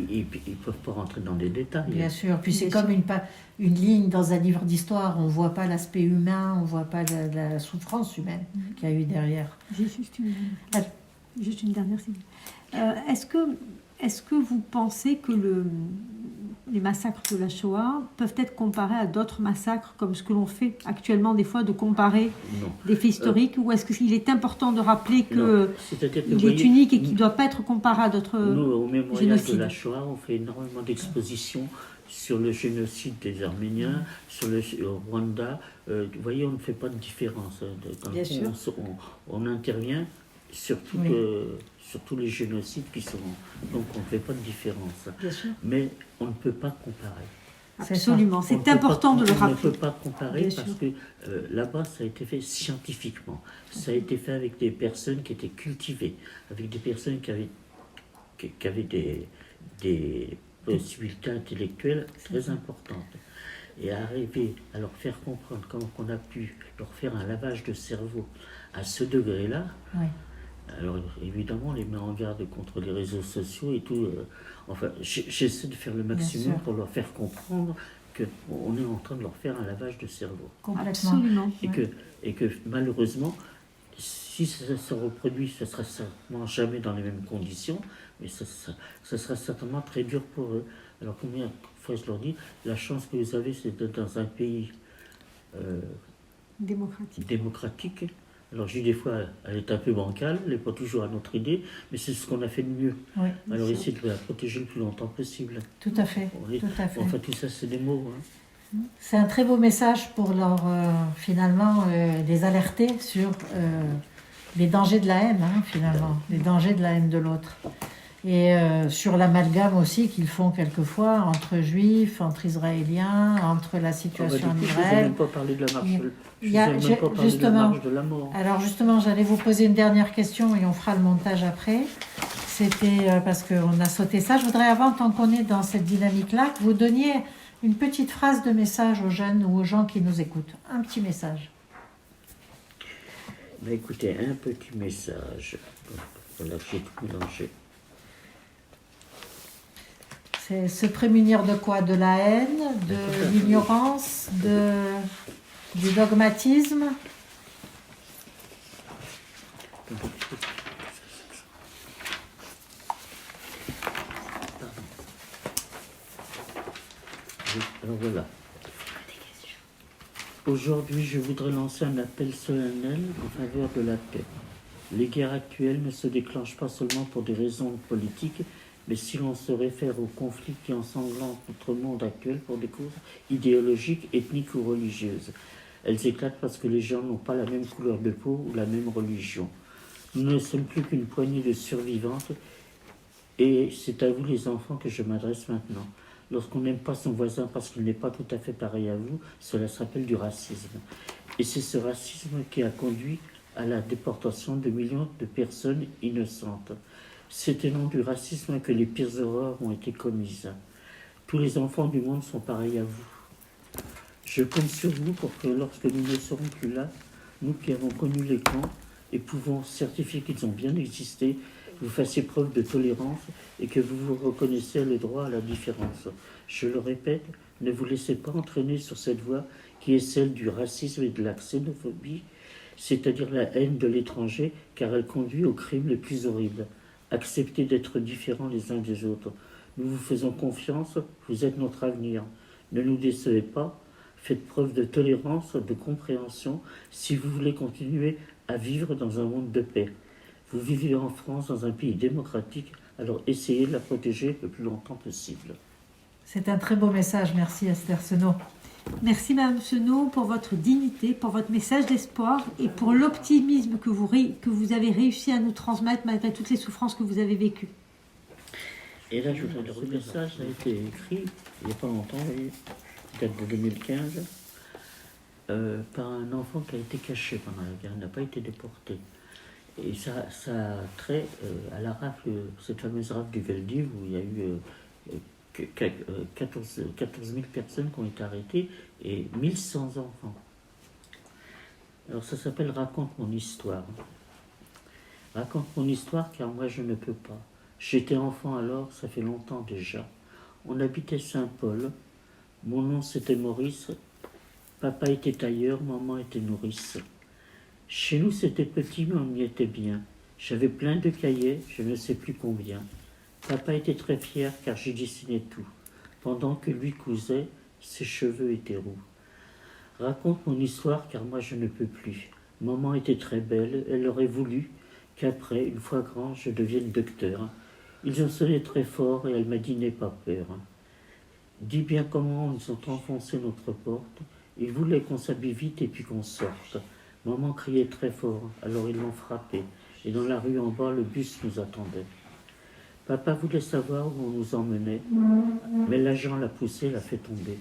Ils ne peuvent pas rentrer dans des détails. Bien sûr. Puis c'est comme une ligne dans un livre d'histoire. On ne voit pas l'aspect humain, on ne voit pas la souffrance humaine qu'il y a eu derrière. J'ai juste une dernière question. Est-ce que vous pensez que les massacres de la Shoah peuvent être comparés à d'autres massacres, comme ce que l'on fait actuellement des fois, de comparer des faits historiques, ou est-ce qu'il est important de rappeler qu'il est unique et qu'il ne doit pas être comparé à d'autres génocides? Nous, au mémorial de la Shoah, on fait énormément d'expositions sur le génocide des Arméniens, sur le Rwanda. Vous voyez, on ne fait pas de différence. Bien sûr. On intervient sur tous les génocides qui sont... Donc on ne fait pas de différence. Bien sûr. Mais on ne peut pas comparer. Absolument, On c'est ne peut important pas- de le On ne rappeler. peut pas comparer Bien parce sûr. que là-bas, ça a été fait scientifiquement. Ça a été fait avec des personnes qui étaient cultivées, avec des personnes qui avaient des possibilités intellectuelles très importantes. Et arriver à leur faire comprendre comment on a pu leur faire un lavage de cerveau à ce degré-là, Oui. alors évidemment, on les met en garde contre les réseaux sociaux et tout. Enfin, j'essaie de faire le maximum sûr. pour leur faire comprendre qu'on est en train de leur faire un lavage de cerveau. Complètement. Absolument. Et que malheureusement, si ça se reproduit, ce sera certainement jamais dans les mêmes conditions, mais ça sera certainement très dur pour eux. Alors combien de fois je leur dis, la chance que vous avez, c'est d'être dans un pays Démocratique. démocratique. Alors je dis des fois, elle est un peu bancale, elle n'est pas toujours à notre idée, mais c'est ce qu'on a fait de mieux. Oui, Alors essayer de la protéger le plus longtemps possible. tout à fait. Oui. Tout à fait. Enfin tout ça c'est des mots. Hein. C'est un très beau message pour leur, finalement, les alerter sur les dangers de la haine, hein, finalement, les dangers de la haine de l'autre. Et sur l'amalgame aussi qu'ils font quelquefois entre juifs, entre israéliens, entre la situation en Je ne vous ai Israël. même pas parlé de la marche. Il y a- Je vous ai même pas parlé de la justement- marche de la mort. Alors justement, j'allais vous poser une dernière question et on fera le montage après. C'était parce qu'on a sauté ça. Je voudrais avant, tant qu'on est dans cette dynamique-là, que vous donniez une petite phrase de message aux jeunes ou aux gens qui nous écoutent. Un petit message. Ben, écoutez, un petit message. Voilà, j'ai tout mélangé. C'est se prémunir de quoi? De la haine, de l'ignorance, du dogmatisme. Oui, alors voilà. Aujourd'hui, je voudrais lancer un appel solennel en faveur de la paix. Les guerres actuelles ne se déclenchent pas seulement pour des raisons politiques, mais si l'on se réfère aux conflits qui ensanglantent notre monde actuel pour des causes idéologiques, ethniques ou religieuses. Elles éclatent parce que les gens n'ont pas la même couleur de peau ou la même religion. Nous ne sommes plus qu'une poignée de survivantes, et c'est à vous les enfants que je m'adresse maintenant. Lorsqu'on n'aime pas son voisin parce qu'il n'est pas tout à fait pareil à vous, cela s'appelle du racisme. Et c'est ce racisme qui a conduit à la déportation de millions de personnes innocentes. C'est au nom du racisme que les pires horreurs ont été commises. Tous les enfants du monde sont pareils à vous. Je compte sur vous pour que lorsque nous ne serons plus là, nous qui avons connu les camps et pouvons certifier qu'ils ont bien existé, vous fassiez preuve de tolérance et que vous vous reconnaissiez le droit à la différence. Je le répète, ne vous laissez pas entraîner sur cette voie qui est celle du racisme et de la xénophobie, c'est-à-dire la haine de l'étranger, car elle conduit aux crimes les plus horribles. Acceptez d'être différents les uns des autres. Nous vous faisons confiance, vous êtes notre avenir. Ne nous décevez pas, faites preuve de tolérance, de compréhension, si vous voulez continuer à vivre dans un monde de paix. Vous vivez en France, dans un pays démocratique, alors essayez de la protéger le plus longtemps possible. C'est un très beau message. Merci Esther Senot. Merci Madame Senot pour votre dignité, pour votre message d'espoir et pour l'optimisme que vous avez réussi à nous transmettre malgré toutes les souffrances que vous avez vécues. Et là, je voudrais dire, le message a été écrit il n'y a pas longtemps, il date de 2015, par un enfant qui a été caché pendant la guerre, il n'a pas été déporté. Et ça a trait à la rafle, cette fameuse rafle du Veldiv, où il y a eu 14 000 personnes qui ont été arrêtées et 1100 enfants. Alors ça s'appelle Raconte mon histoire. Raconte mon histoire car moi je ne peux pas. J'étais enfant alors, ça fait longtemps déjà. On habitait Saint-Paul. Mon nom c'était Maurice. Papa était tailleur, maman était nourrice. Chez nous c'était petit mais on y était bien. J'avais plein de cahiers, je ne sais plus combien. Papa était très fier car j'y dessinais tout. Pendant que lui cousait, ses cheveux étaient roux. Raconte mon histoire car moi je ne peux plus. Maman était très belle, elle aurait voulu qu'après, une fois grand, je devienne docteur. Ils ont sonné très fort et elle m'a dit n'aie pas peur. Dis bien comment ils ont enfoncé notre porte. Ils voulaient qu'on s'habille vite et puis qu'on sorte. Maman criait très fort, alors ils l'ont frappé. Et dans la rue en bas, le bus nous attendait. Papa voulait savoir où on nous emmenait, mais l'agent l'a poussé, l'a fait tomber.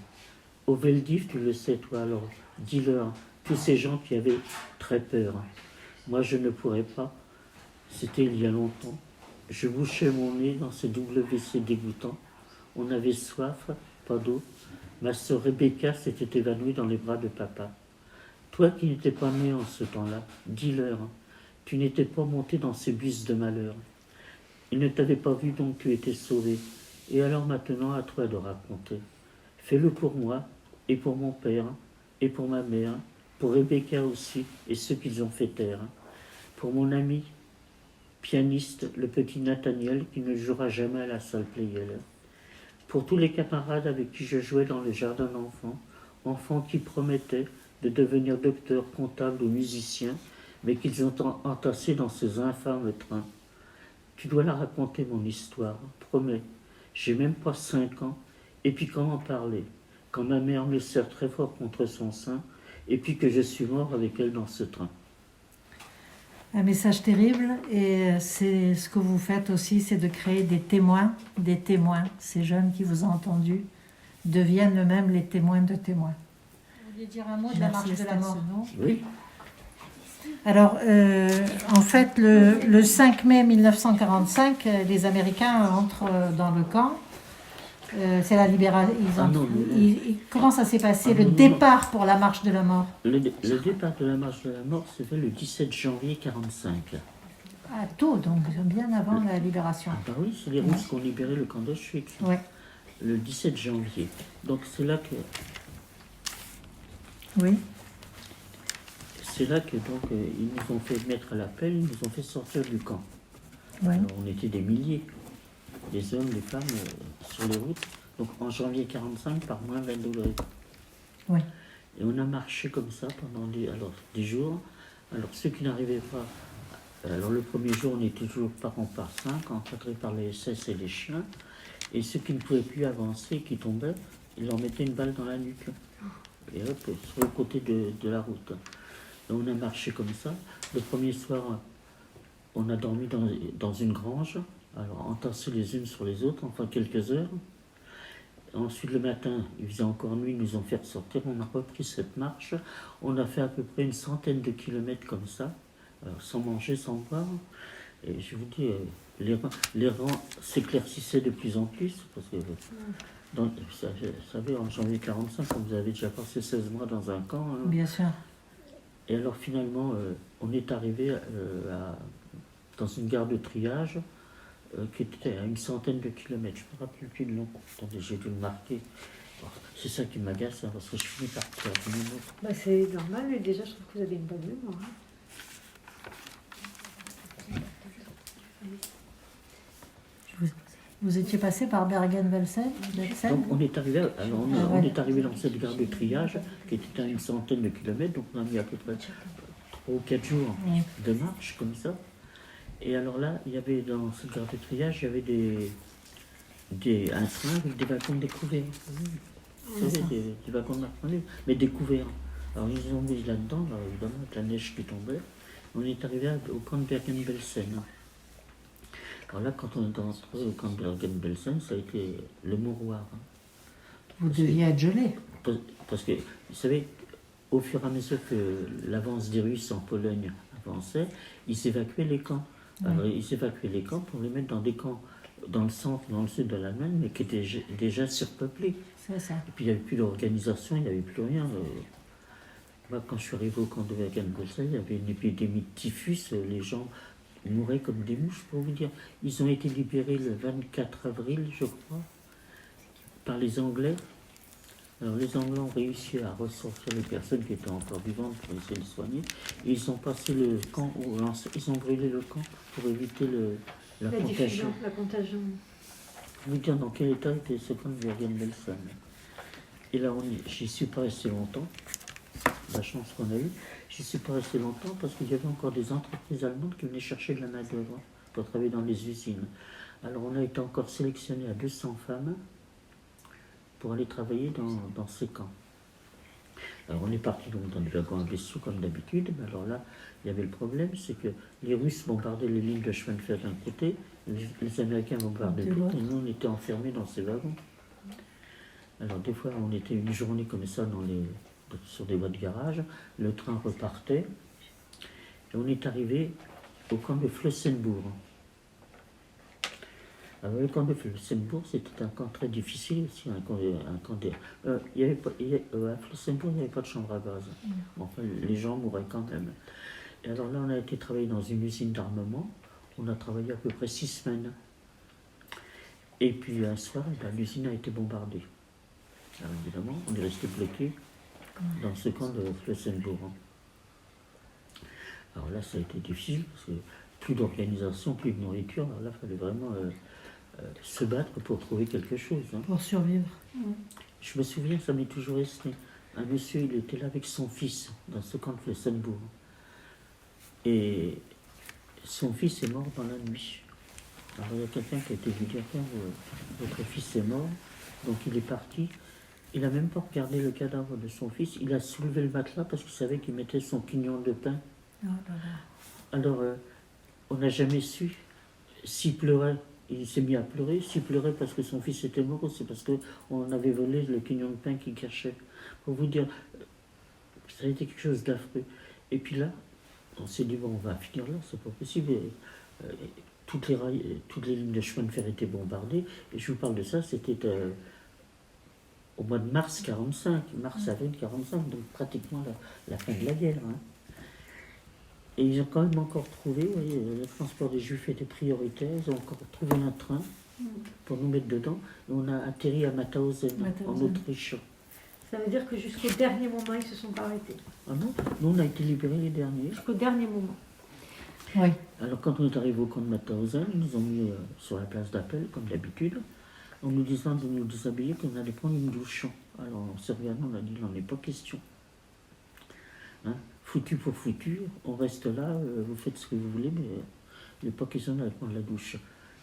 Au Veldiv, tu le sais toi, alors dis-leur, tous ces gens qui avaient très peur. Moi je ne pourrais pas, c'était il y a longtemps. Je bouchais mon nez dans ce WC dégoûtant. On avait soif, pas d'eau. Ma sœur Rebecca s'était évanouie dans les bras de papa. Toi qui n'étais pas né en ce temps-là, dis-leur, tu n'étais pas monté dans ces bus de malheur. Ils ne t'avaient pas vu, donc tu étais sauvé. Et alors maintenant, à toi de raconter. Fais-le pour moi, et pour mon père, et pour ma mère, pour Rebecca aussi, et ceux qu'ils ont fait taire. Pour mon ami, pianiste, le petit Nathaniel, qui ne jouera jamais à la salle Playel. Pour tous les camarades avec qui je jouais dans le jardin d'enfants, enfants qui promettaient de devenir docteurs, comptables ou musiciens, mais qu'ils ont entassés dans ces infâmes trains. Tu dois la raconter, mon histoire, promets. J'ai même pas 5 ans. Et puis comment parler quand ma mère me serre très fort contre son sein, et puis que je suis mort avec elle dans ce train. Un message terrible, et c'est ce que vous faites aussi, c'est de créer des témoins. Ces jeunes qui vous ont entendu deviennent eux-mêmes les témoins de témoins. Vous vouliez dire un mot de la marche de la mort? Oui. Alors, en fait, le 5 mai 1945, les Américains entrent dans le camp. C'est la libération. Comment ça s'est passé, le départ pour la marche de la mort? Le départ de la marche de la mort se fait le 17 janvier 1945. Ah, tôt, donc bien avant la libération. Ah bah oui, c'est les Russes qui ont libéré le camp d'Auschwitz. Ouais. Le 17 janvier. Donc c'est là que... Oui. C'est là que donc ils nous ont fait mettre à l'appel, ils nous ont fait sortir du camp. Ouais. Alors, on était des milliers, les hommes, les femmes, sur les routes. Donc en janvier 1945, par moins 20 degrés. Ouais. Et on a marché comme ça pendant des jours. Alors ceux qui n'arrivaient pas, alors le premier jour on était toujours par rang par 5, encadrés par les SS et les chiens. Et ceux qui ne pouvaient plus avancer, qui tombaient, ils leur mettaient une balle dans la nuque. Et hop, sur le côté de la route. Et on a marché comme ça. Le premier soir, on a dormi dans une grange, alors entassés les unes sur les autres, enfin quelques heures. Ensuite, le matin, il faisait encore nuit, ils nous ont fait ressortir, on a repris cette marche. On a fait à peu près une centaine de kilomètres comme ça, sans manger, sans boire. Et je vous dis, les rangs s'éclaircissaient de plus en plus, parce que, vous savez, en janvier 1945, quand vous avez déjà passé 16 mois dans un camp... Hein, Bien sûr. et alors finalement, on est arrivé dans une gare de triage qui était à une centaine de kilomètres. Je ne me rappelle plus le nom. Attendez, j'ai dû le marquer. Oh, c'est ça qui m'agace, hein, parce que je finis par perdre mes mots. Bah, c'est normal, mais déjà je trouve que vous avez une bonne mémoire. Hein. Vous étiez passé par Bergen-Belsen? Donc on est arrivé, on est arrivé dans cette gare de triage qui était à une centaine de kilomètres, donc on a mis à peu près 3 ou 4 jours de marche comme ça. Et alors là, il y avait dans cette gare de triage, il y avait un train avec des wagons découverts. Vous savez, des wagons de marchandises, mais découverts. Alors ils nous ont mis là-dedans, là, évidemment, avec la neige qui tombait. On est arrivé au camp de Bergen-Belsen. Alors là, quand on est entré au camp de Bergen-Belsen, ça a été le mouroir. Vous deviez être gelé. Parce que, vous savez, au fur et à mesure que l'avance des Russes en Pologne avançait, ils évacuaient les camps. Alors, ils évacuaient les camps pour les mettre dans des camps dans le centre, dans le sud de l'Allemagne, mais qui étaient déjà surpeuplés. C'est ça. Et puis, il n'y avait plus d'organisation, il n'y avait plus rien. Moi, quand je suis arrivé au camp de Bergen-Belsen, il y avait une épidémie de typhus, les gens mouraient comme des mouches, pour vous dire. Ils ont été libérés le 24 avril, je crois, par les Anglais. Alors, les Anglais ont réussi à ressortir les personnes qui étaient encore vivantes pour essayer de les soigner. Et ils ont passé le camp, ils ont brûlé le camp pour éviter la contagion. La contagion. Je vais vous dire dans quel état était ce camp de Bergen-Belsen. Et là, j'y suis pas resté longtemps. La chance qu'on a eue. J'y suis pas resté longtemps parce qu'il y avait encore des entreprises allemandes qui venaient chercher de la main-d'œuvre pour travailler dans les usines. Alors, on a été encore sélectionné à 200 femmes pour aller travailler dans ces camps. Alors on est parti donc dans des wagons à vaisseau comme d'habitude, mais alors là, il y avait le problème, c'est que les Russes bombardaient les lignes de chemin de fer d'un côté, les Américains bombardaient de l'autre, et nous on était enfermés dans ces wagons. Alors des fois on était une journée comme ça sur des voies de garage, le train repartait, et on est arrivé au camp de Flossenbourg. Alors, le camp de Flossenbourg, c'était un camp très difficile aussi. À Flossenbourg, il n'y avait pas de chambre à gaz. Enfin, les gens mouraient quand même. Et alors là, on a été travailler dans une usine d'armement. On a travaillé à peu près 6 semaines. Et puis un soir, l'usine a été bombardée. Alors évidemment, on est resté bloqué dans ce camp de Flossenbourg. Alors là, ça a été difficile parce que plus d'organisation, plus de nourriture. Alors là, il fallait vraiment se battre pour trouver quelque chose. Pour survivre. Je me souviens, ça m'est toujours resté. Un monsieur, il était là avec son fils dans ce camp de Flossenbourg. Et son fils est mort dans la nuit. Alors il y a quelqu'un qui a été vu dire, votre fils est mort. Donc il est parti. Il n'a même pas regardé le cadavre de son fils. Il a soulevé le matelas parce qu'il savait qu'il mettait son quignon de pain. Oh là là. Alors, on n'a jamais su s'il pleurait. Il s'est mis à pleurer. S'il pleurait parce que son fils était mort, c'est parce qu'on avait volé le quignon de pain qu'il cachait. Pour vous dire, ça a été quelque chose d'affreux. Et puis là, on s'est dit, bon, on va finir là, c'est pas possible. Toutes les lignes de chemin de fer étaient bombardées. Et je vous parle de ça, c'était au mois de mars 45, mars-avril 45, donc pratiquement la fin de la guerre. Et ils ont quand même encore trouvé, vous voyez, le transport des Juifs était prioritaire, ils ont encore trouvé un train pour nous mettre dedans. Et on a atterri à Mauthausen, en Autriche. Ça veut dire que jusqu'au dernier moment, ils ne se sont pas arrêtés. Ah non, nous on a été libérés les derniers. Jusqu'au dernier moment. Oui. Alors quand on est arrivé au camp de Mauthausen, ils nous ont mis sur la place d'appel, comme d'habitude, en nous disant de nous déshabiller, qu'on allait prendre une douche. Alors on s'est regardé, on a dit, il n'en est pas question. Foutu pour foutu, on reste là, vous faites ce que vous voulez, mais il n'est pas question d'aller prendre la douche.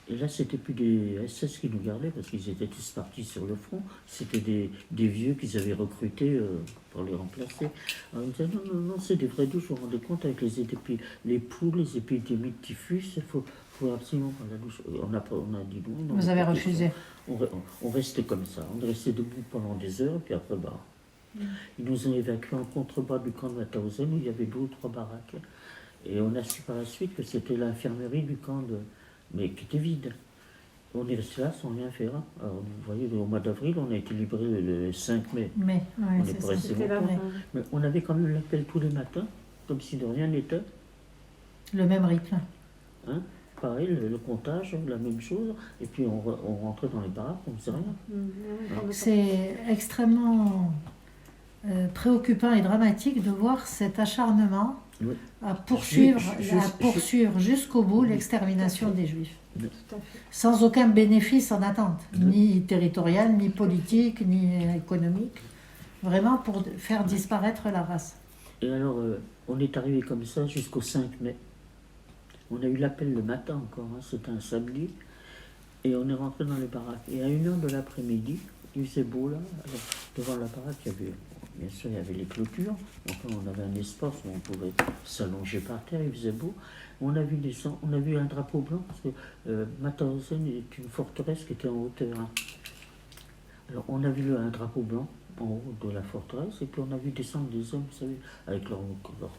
Et là, c'était plus des SS qui nous gardaient, parce qu'ils étaient tous partis sur le front. C'était des vieux qu'ils avaient recrutés pour les remplacer. Alors, ils disaient, non, c'est des vraies douches, vous vous rendez compte, avec les poules, les épidémies de typhus, il faut absolument prendre la douche. On a dit non. Vous avez refusé. On restait comme ça, on est resté debout pendant des heures, puis après, ils nous ont évacués en contrebas du camp de Mauthausen où il y avait 2 ou 3 baraques. Et on a su par la suite que c'était l'infirmerie du camp, mais qui était vide. On est resté là sans rien faire. Alors, vous voyez, au mois d'avril, on a été libérés le 5 mai. Mais, ouais, on n'est pas resté longtemps. Mais on avait quand même l'appel tous les matins, comme si de rien n'était. Le même rythme. Pareil, le comptage, la même chose. Et puis on rentrait dans les baraques, on ne faisait rien. C'est extrêmement préoccupant et dramatique de voir cet acharnement à poursuivre jusqu'au bout l'extermination des Juifs. Sans aucun bénéfice en attente, ni territorial, ni politique, ni économique. Vraiment pour faire disparaître la race. Et alors, on est arrivé comme ça jusqu'au 5 mai. On a eu l'appel le matin encore, c'était un samedi. Et on est rentré dans les baraques. Et à 1h de l'après-midi, il faisait beau là. Alors, devant la baraque, bien sûr, il y avait les clôtures. Enfin, on avait un espace où on pouvait s'allonger par terre, il faisait beau. On a vu un drapeau blanc, parce que Mauthausen est une forteresse qui était en hauteur. Alors, on a vu un drapeau blanc en haut de la forteresse, et puis on a vu descendre des hommes, vous savez, avec leur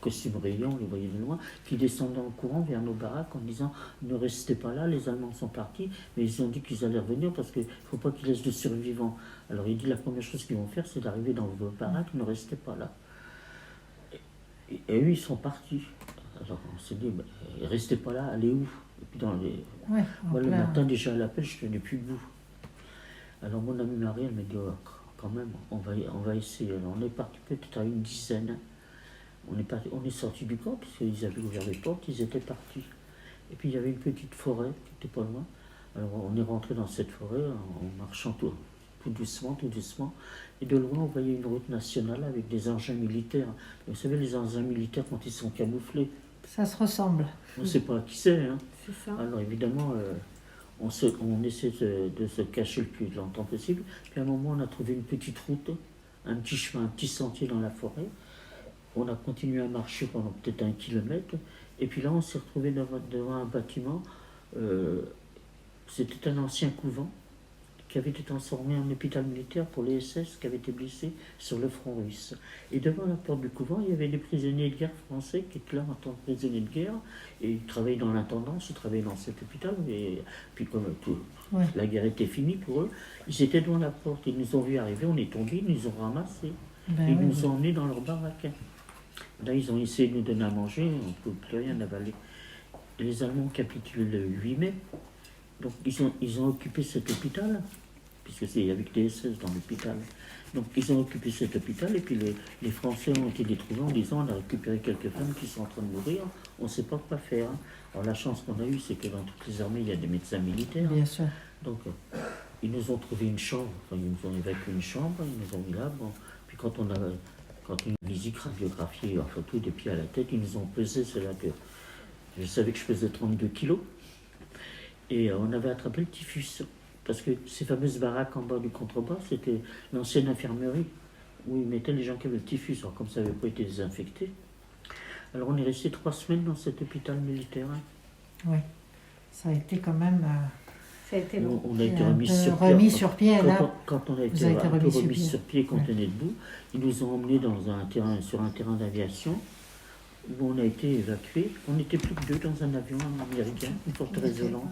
costume rayon, on les voyait de loin, qui descendaient en courant vers nos baraques en disant « Ne restez pas là, les Allemands sont partis », mais ils ont dit qu'ils allaient revenir parce qu'il ne faut pas qu'ils laissent de survivants. Alors il dit « La première chose qu'ils vont faire, c'est d'arriver dans vos baraques, ne restez pas là ». Et eux, ils sont partis. Alors on s'est dit « Restez pas là, allez où ?» Et puis moi, le matin, déjà à l'appel, je ne tenais plus debout. Alors mon amie Marie, elle m'a dit oh, quand même, on va essayer. Alors on est parti peut-être à une dizaine. On est sorti du camp, puisqu'ils avaient ouvert les portes, ils étaient partis. Et puis il y avait une petite forêt qui était pas loin. Alors on est rentré dans cette forêt en marchant tout doucement. Et de loin, on voyait une route nationale avec des engins militaires. Vous savez, les engins militaires, quand ils sont camouflés, ça se ressemble. On ne sait pas qui c'est. C'est ça. Alors évidemment, on essaie de se cacher le plus longtemps possible. Puis à un moment, on a trouvé une petite route un petit chemin, un petit sentier dans la forêt. On a continué à marcher pendant peut-être 1 kilomètre. Et puis là, on s'est retrouvé devant un bâtiment. C'était un ancien couvent qui avait été transformé en hôpital militaire pour les SS qui avaient été blessés sur le front russe. Et devant la porte du couvent, il y avait des prisonniers de guerre français qui étaient là en tant que prisonniers de guerre. Et ils travaillaient dans l'intendance, ils travaillaient dans cet hôpital. Et puis comme la guerre était finie pour eux, ils étaient devant la porte. Ils nous ont vu arriver, on est tombés, ils nous ont ramassés. Ben Ils oui, nous ont emmenés dans leur baraque. Là, ils ont essayé de nous donner à manger, on ne pouvait plus rien avaler. Et les Allemands ont capitulé le 8 mai. Donc, ils ont occupé cet hôpital, puisque c'est avec des SS dans l'hôpital. Donc, ils ont occupé cet hôpital, et puis les Français ont été détruits en disant on a récupéré quelques femmes qui sont en train de mourir, on ne sait pas quoi faire. Alors, la chance qu'on a eue, c'est que dans toutes les armées, il y a des médecins militaires. bien sûr. Donc, ils nous ont trouvé une chambre, enfin, ils nous ont évacué une chambre, ils nous ont mis là. Bon. Puis quand une visite radiographiée, enfin tout des pieds à la tête, ils nous ont pesé, c'est là que je savais que je pesais 32 kilos. Et on avait attrapé le typhus. Parce que ces fameuses baraques en bas du contrebas, c'était l'ancienne infirmerie où ils mettaient les gens qui avaient le typhus. Alors comme ça n'avait pas été désinfecté. Alors on est resté 3 semaines dans cet hôpital militaire. Oui, ça a été quand même Ça a été long. On a été un remis peu sur pied. remis sur pied. Là, Quand on a Vous été avez été un peu remis sur remis pied. sur pied, qu'on Ouais. tenait debout, ils nous ont emmenés sur un terrain d'aviation où on a été évacués. On n'était plus que 2 dans un avion américain, une forteresse volante.